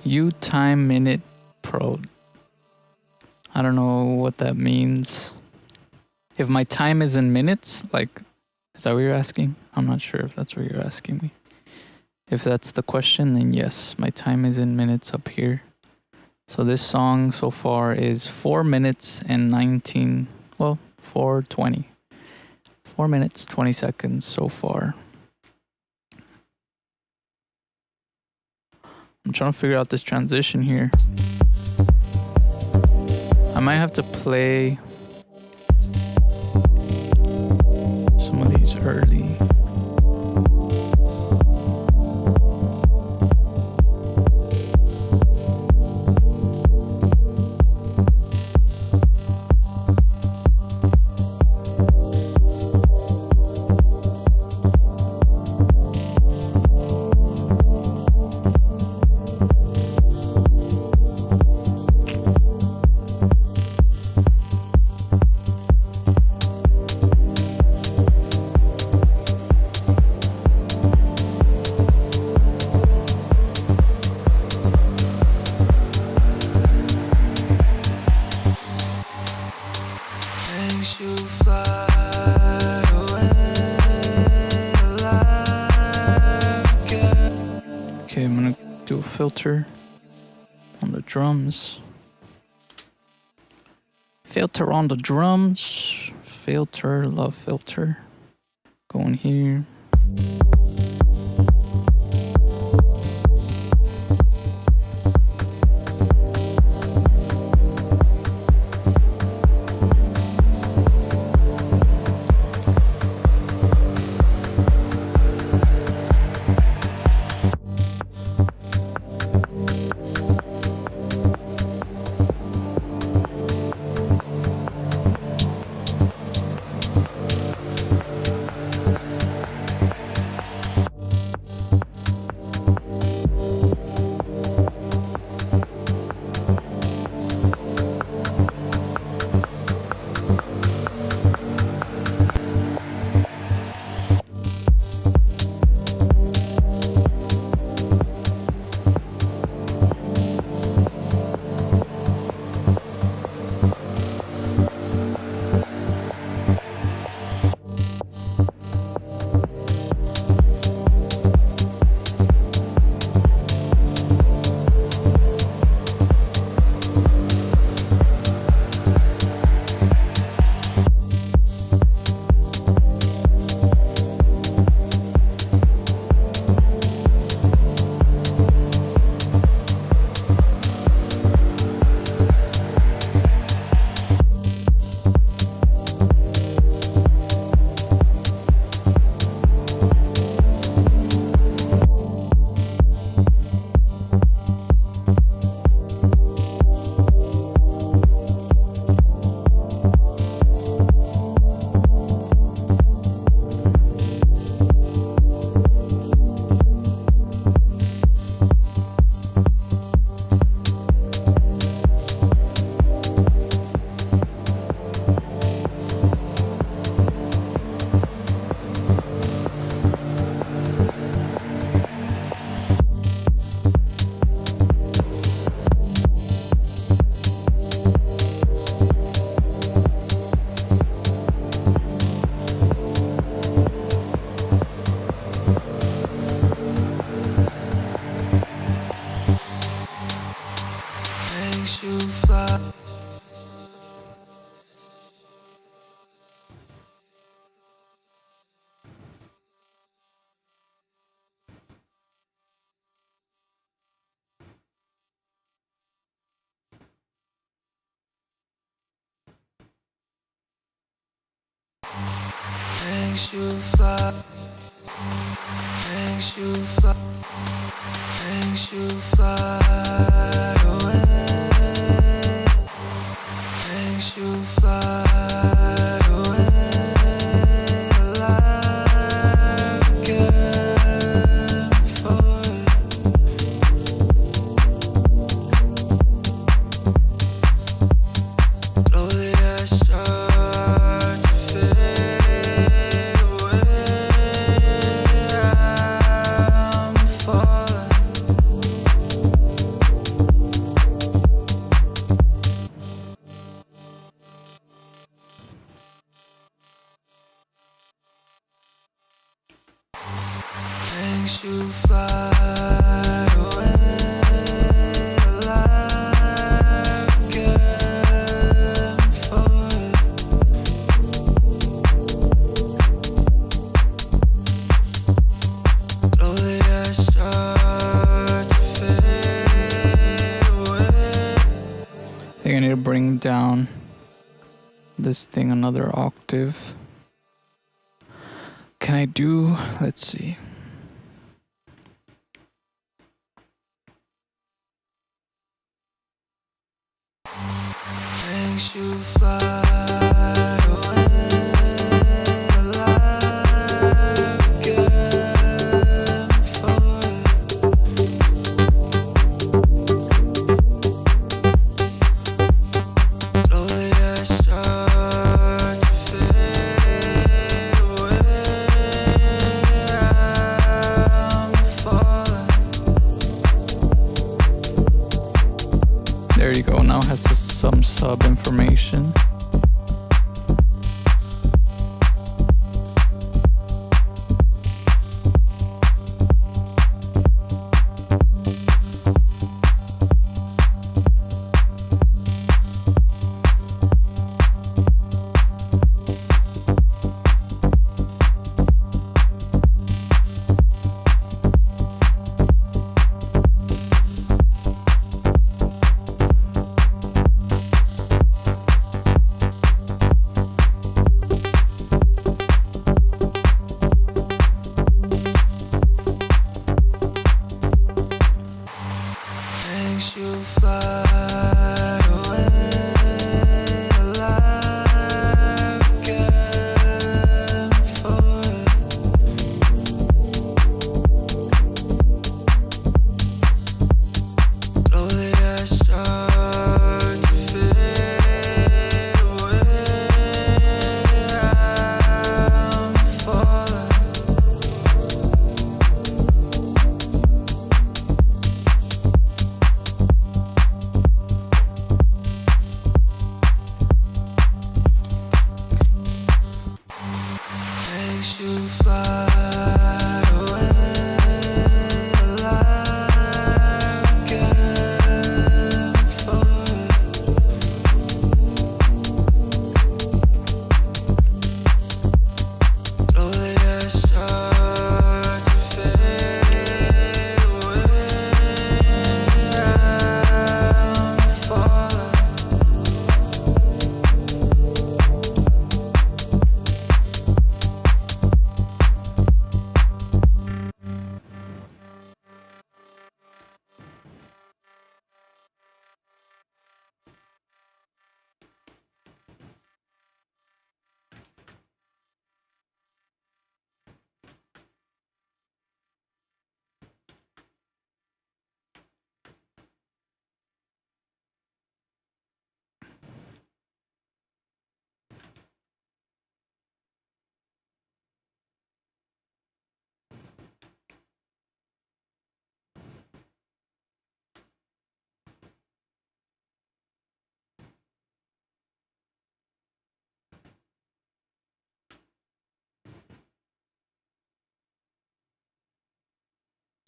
A: You time minute pro. I don't know what that means. If my time is in minutes, like, is that what you're asking? I'm not sure if that's what you're asking me. If that's the question, then yes, my time is in minutes up here. So this song so far is 4 minutes and 4:20. 4 minutes, 20 seconds so far. I'm trying to figure out this transition here. I might have to play some of these early. filter on the drums. Filter on the drums. Filter, love filter. Go in here.
B: Makes you fly. Makes you fly. Makes you fly. Makes you fly away. Makes you fly away. Alive again for slowly I start to fade away. I'm falling. Makes you fly away. Alive again for slowly I start to fade away.
A: I think I need to bring down this thing another octave. Can I do, let's see.
B: Makes you fly away. Alive again for slowly I start to fade away. I'm falling.
A: There you go. Now it has some sub information.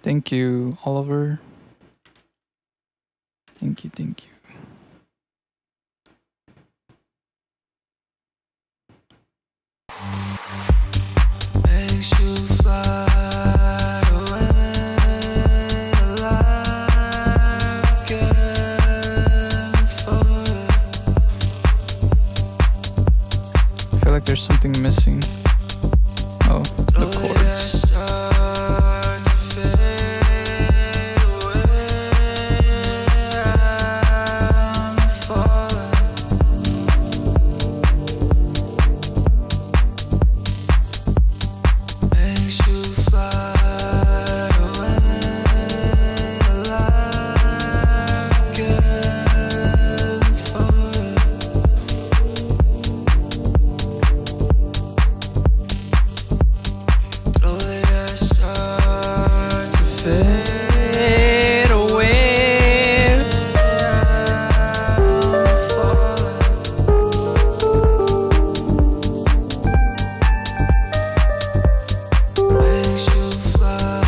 A: Thank you, Oliver. Thank you, thank you.
B: Makes you fly away like an LFOs.
A: I feel like there's something missing. Oh, the chords.
B: Start to fade away. I'm falling. Makes you fly away like an LFOs. Slowly I start to fade away. I'm falling. Makes you fly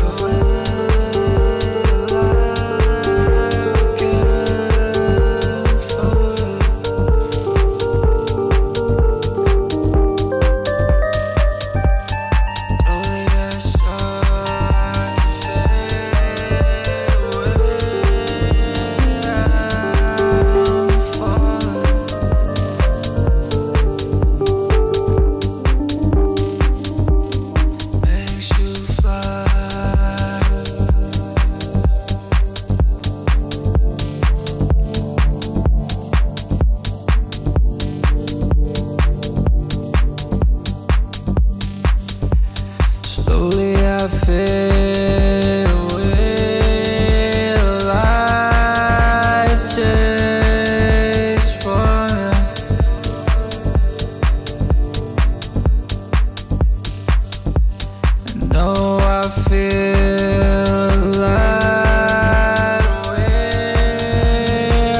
B: away like an LFOs. Slowly I start to fade away. I'm falling. Makes you fly. Slowly I fade away, light takes from me. And though I feel light away, I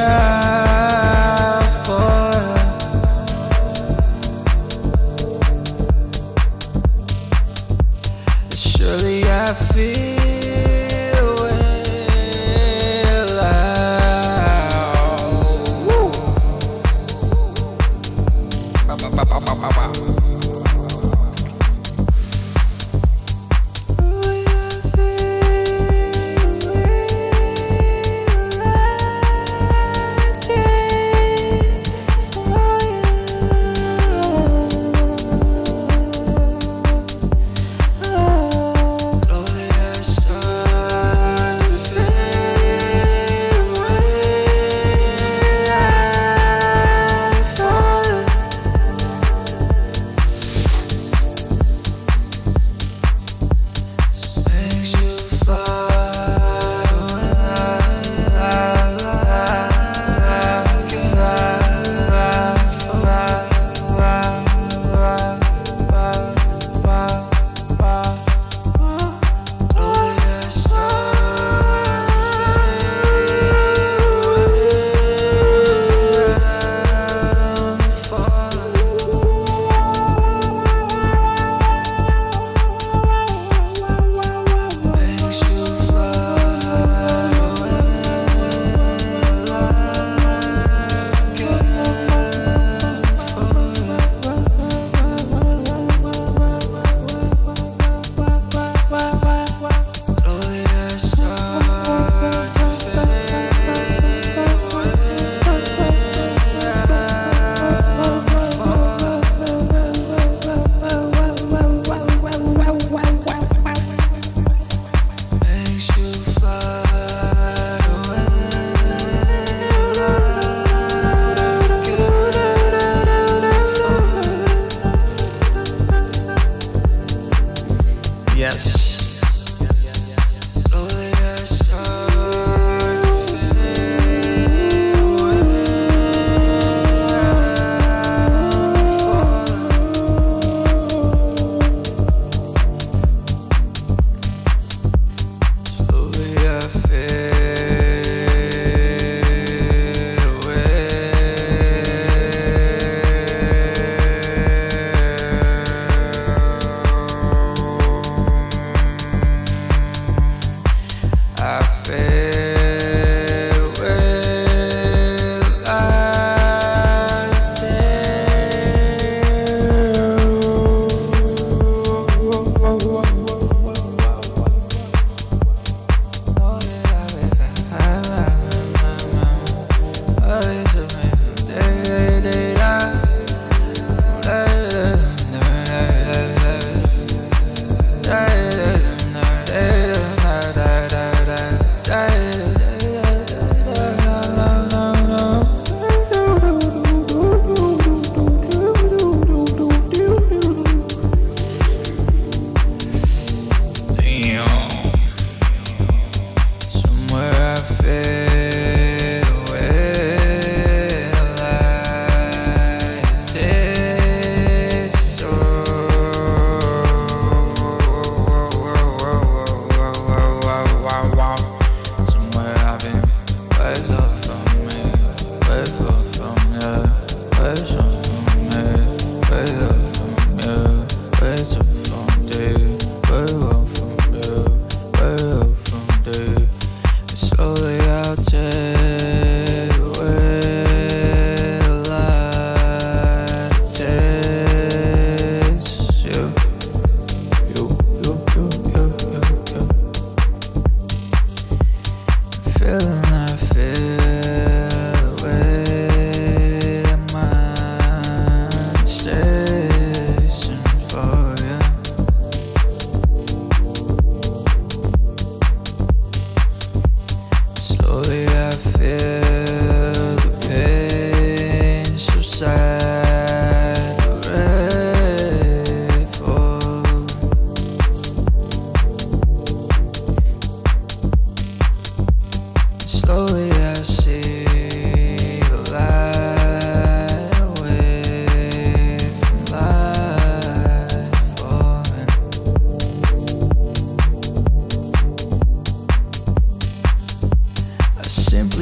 B: fall. Surely I feel well out. Ba, ba, ba, ba, ba, ba, ba. Slowly I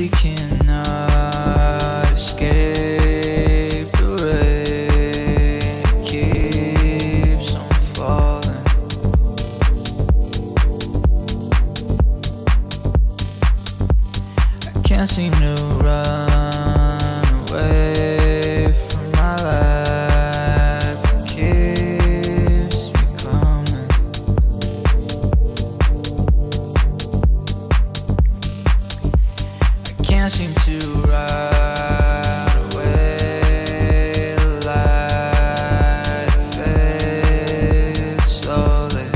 B: simply cannot escape the rain. It keeps on falling. I can't seem to run away from my life. It keeps me coming. I can't seem to ride away. The light fades slowly.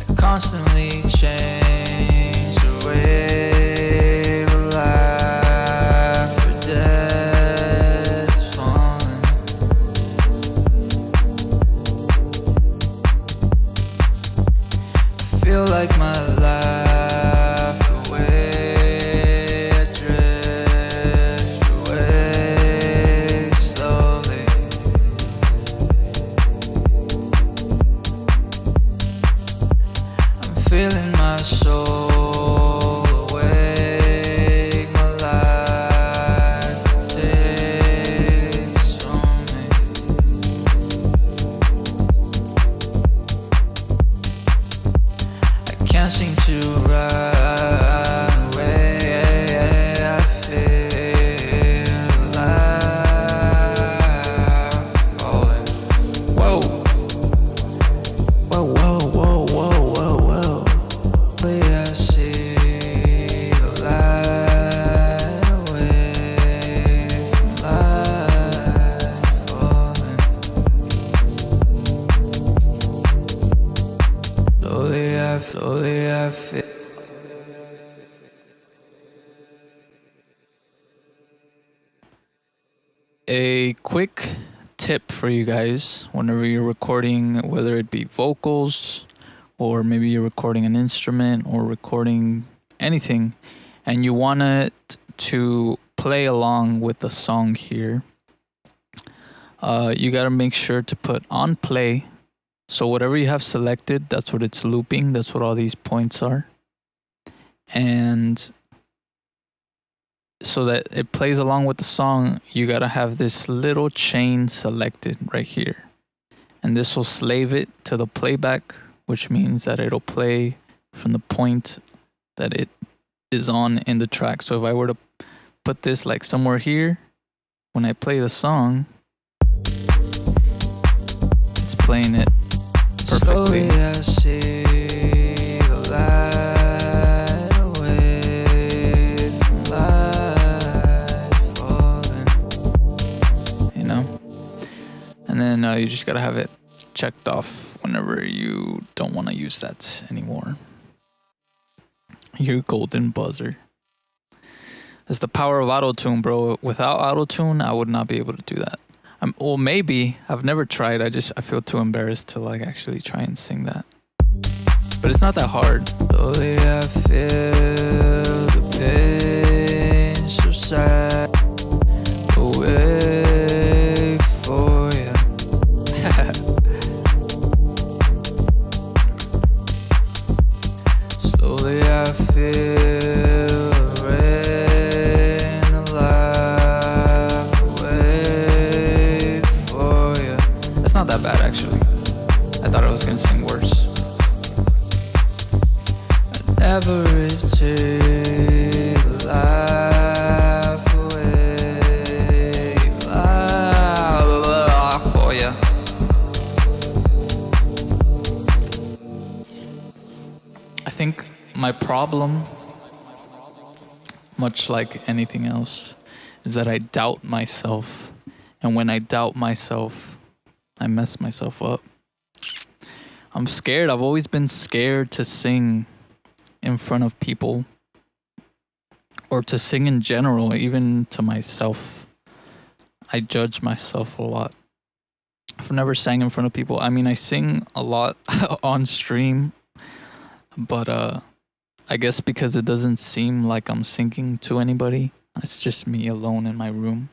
B: I constantly change the way of life or death's falling. I feel like my life away. I drift away slowly. I'm feeling my soul awake. My life takes on me. I can't seem to run away. I feel life falling. Whoa. Whoa, whoa, whoa, whoa, whoa, whoa. Only I see the light away from life falling. Slowly I feel.
A: A quick tip for you guys whenever you're recording, whether it be vocals or maybe you're recording an instrument or recording anything, and you want it to play along with the song here, you got to make sure to put on play. So whatever you have selected, that's what it's looping. That's what all these points are. And so that it plays along with the song, you got to have this little chain selected right here. And this will slave it to the playback, which means that it'll play from the point that it is on in the track. So if I were to put this like somewhere here, when I play the song, it's playing it perfectly.
B: Slowly I see the light away from life falling.
A: You know? And then you just gotta have it checked off whenever you don't want to use that anymore. Your golden buzzer. It's the power of auto-tune, bro. Without auto-tune, I would not be able to do that. Well, maybe. I've never tried. I feel too embarrassed to like actually try and sing that. But it's not that hard.
B: Slowly I feel the pain subside away for you. Slowly I feel the rain alive away for you.
A: That's not that bad, actually. I thought I was gonna sing worse.
B: Never take life away, life for you.
A: I think my problem, much like anything else, is that I doubt myself. And when I doubt myself, I mess myself up. I'm scared. I've always been scared to sing in front of people or to sing in general, even to myself. I judge myself a lot. I've never sang in front of people. I mean, I sing a lot on stream, but I guess because it doesn't seem like I'm singing to anybody. It's just me alone in my room.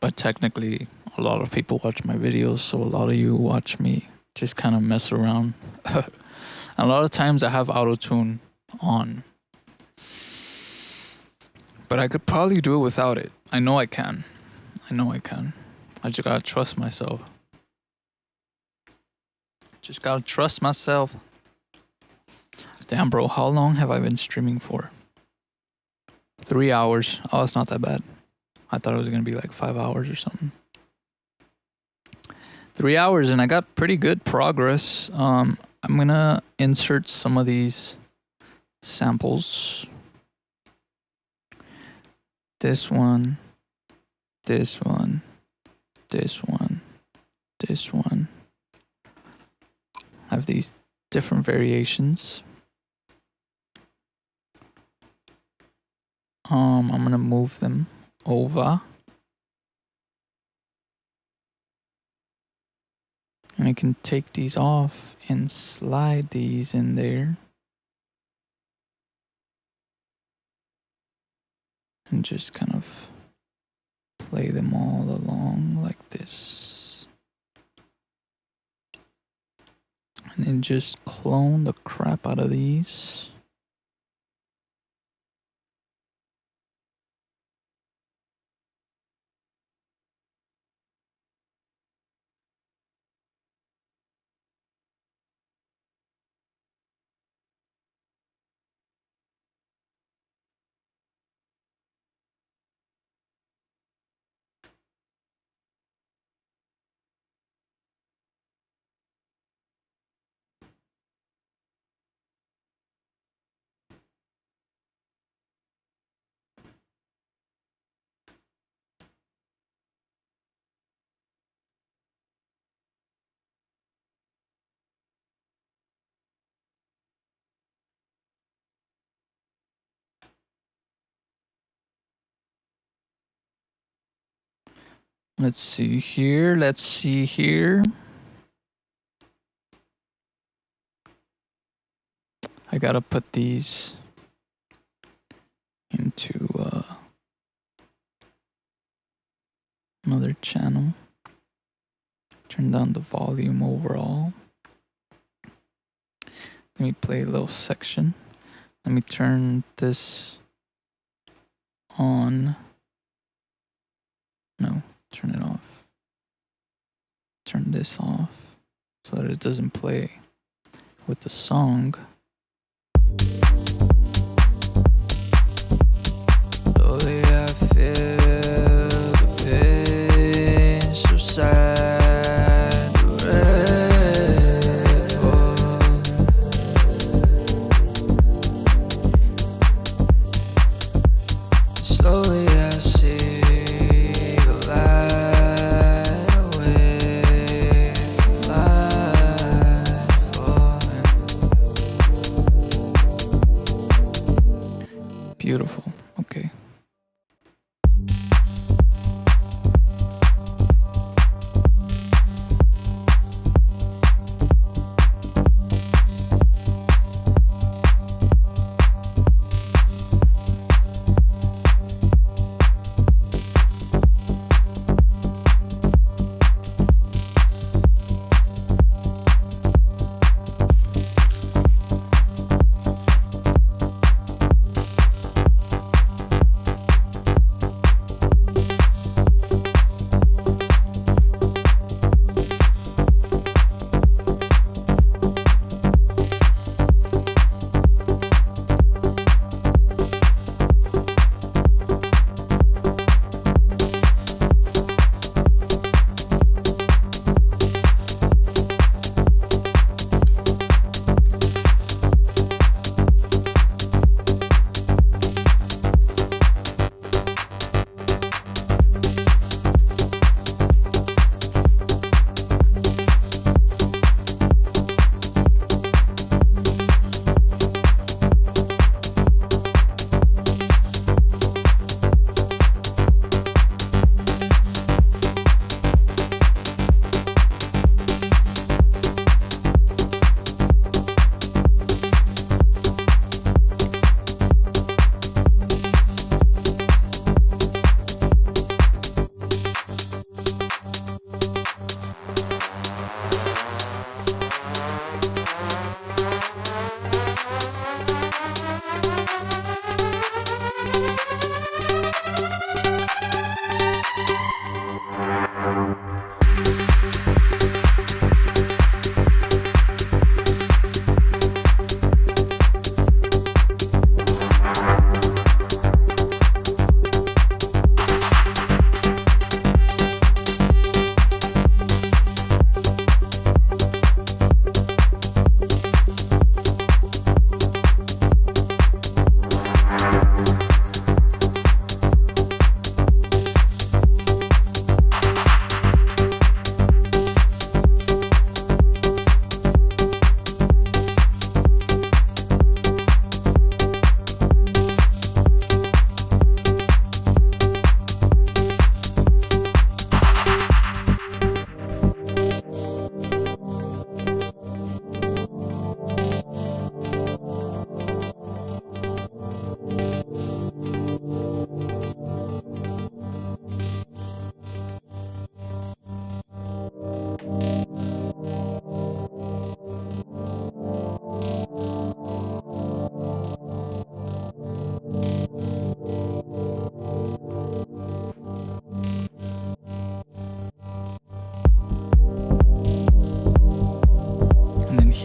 A: But technically, a lot of people watch my videos, so a lot of you watch me just kind of mess around A lot of times I have auto-tune on. But I could probably do it without it. I know I can. I just gotta trust myself. Damn, bro, how long have I been streaming for? 3 hours. Oh, it's not that bad. I thought it was gonna be like 5 hours or something. 3 hours, and I got pretty good progress. I'm gonna insert some of these samples. This one, this one, this one, this one. I have these different variations. I'm gonna move them over. And I can take these off and slide these in there. And just kind of play them all along like this. And then just clone the crap out of these. Let's see here. I gotta put these into another channel. Turn down the volume overall. Let me play a little section. Let me turn this on. No, turn it off. Turn this off so that it doesn't play with the song.
B: Slowly I feel the pain so sad, dreadful. Slowly I see the light away from life falling.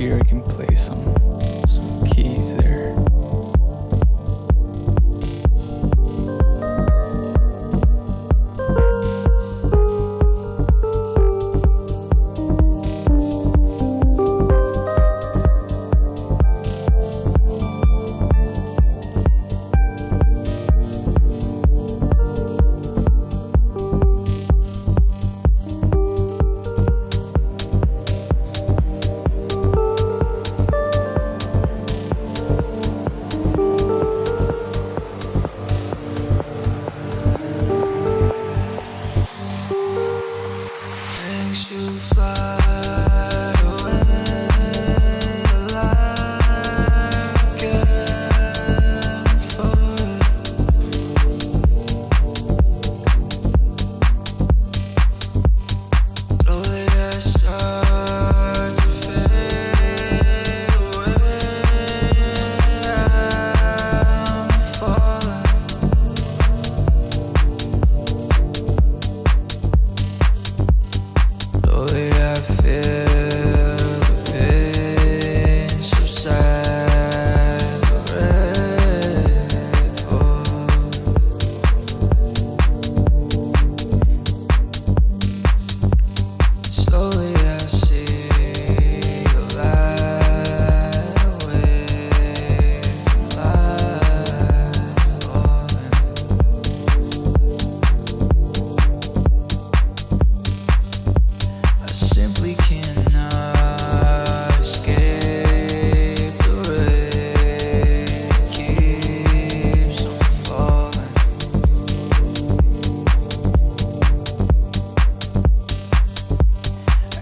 A: here, I can play some keys there.
B: Makes you fly away like an forest. Slowly I start to fade away. I'm falling. Slowly I feel the pain subside, ready for. Slowly I see the light away from life falling. I simply cannot escape the rain. It keeps on falling.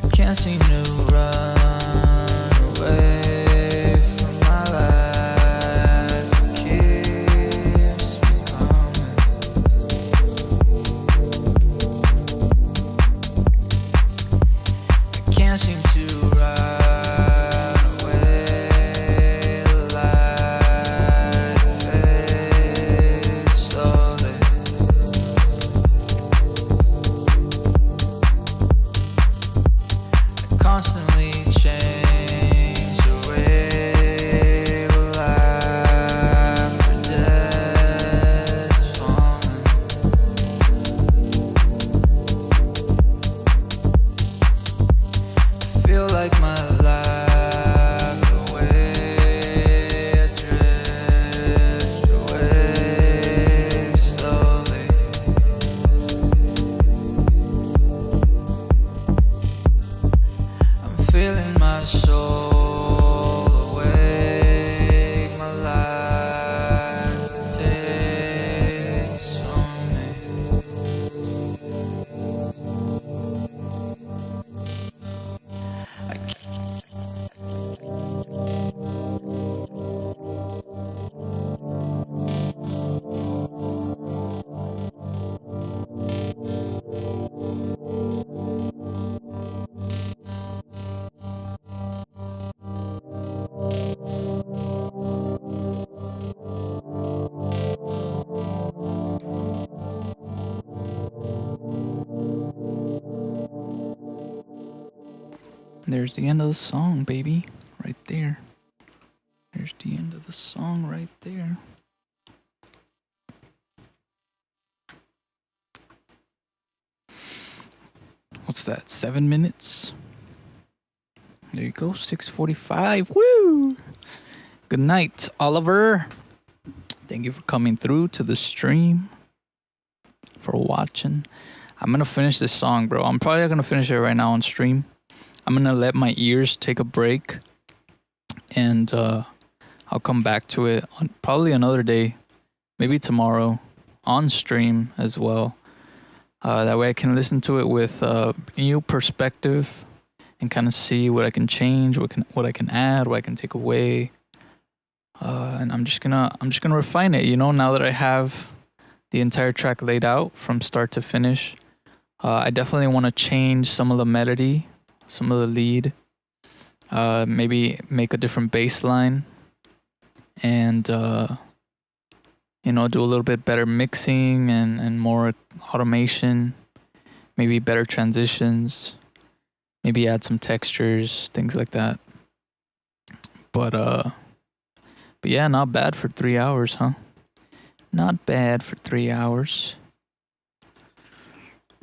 B: I can't seem to run away from my life. It keeps me coming. I can't seem to run away. The light fades slowly. I constantly change the way we life or death is falling. I feel like my life away, I drift away slowly. I'm feeling my soul awake, my life it takes on me. I
A: There's the end of the song, baby. Right there. There's the end of the song right there. What's that? 7 minutes? There you go. 6:45. Woo! Good night, Oliver. Thank you for coming through to the stream. For watching. I'm gonna finish this song, bro. I'm probably gonna finish it right now on stream. I'm gonna let my ears take a break, and I'll come back to it on probably another day, maybe tomorrow, on stream as well. That way I can listen to it with new perspective and kind of see what I can change, what I can add, what I can take away. And I'm just gonna refine it. You know, now that I have the entire track laid out from start to finish, I definitely want to change some of the melody, some of the lead, maybe make a different bass line, and you know, do a little bit better mixing and more automation, maybe better transitions, maybe add some textures, things like that. But yeah, not bad for 3 hours, huh? Not bad for 3 hours.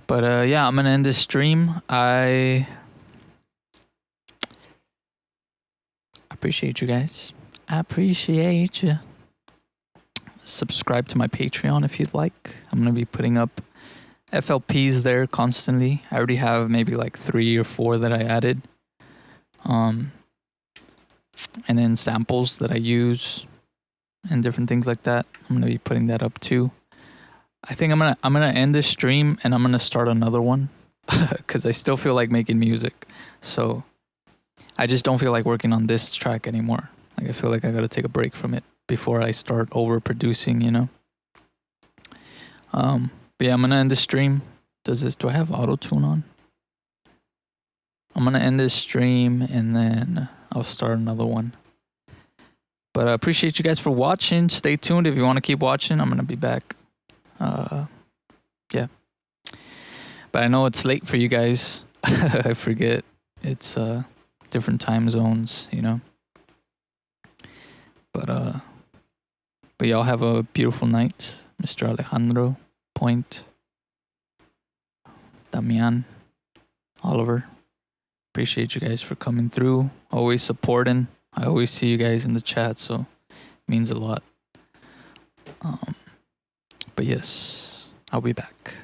A: But yeah, I'm gonna end this stream. I appreciate you guys. I appreciate you. Subscribe to my Patreon if you'd like. I'm gonna be putting up FLPs there constantly. I already have maybe like 3 or 4 that I added. And then samples that I use and different things like that. I'm gonna be putting that up too. I think I'm gonna end this stream and I'm gonna start another one because I still feel like making music. So I just don't feel like working on this track anymore. Like I feel like I gotta take a break from it before I start overproducing, you know. But yeah, I'm gonna end this stream. Do I have auto tune on? I'm gonna end this stream and then I'll start another one. But I appreciate you guys for watching. Stay tuned if you want to keep watching. I'm gonna be back. Yeah. But I know it's late for you guys. I forget. It's different time zones, you know. But y'all have a beautiful night, Mr. Alejandro, Point, Damian, Oliver. Appreciate you guys for coming through, always supporting. I always see you guys in the chat, so it means a lot. But yes, I'll be back.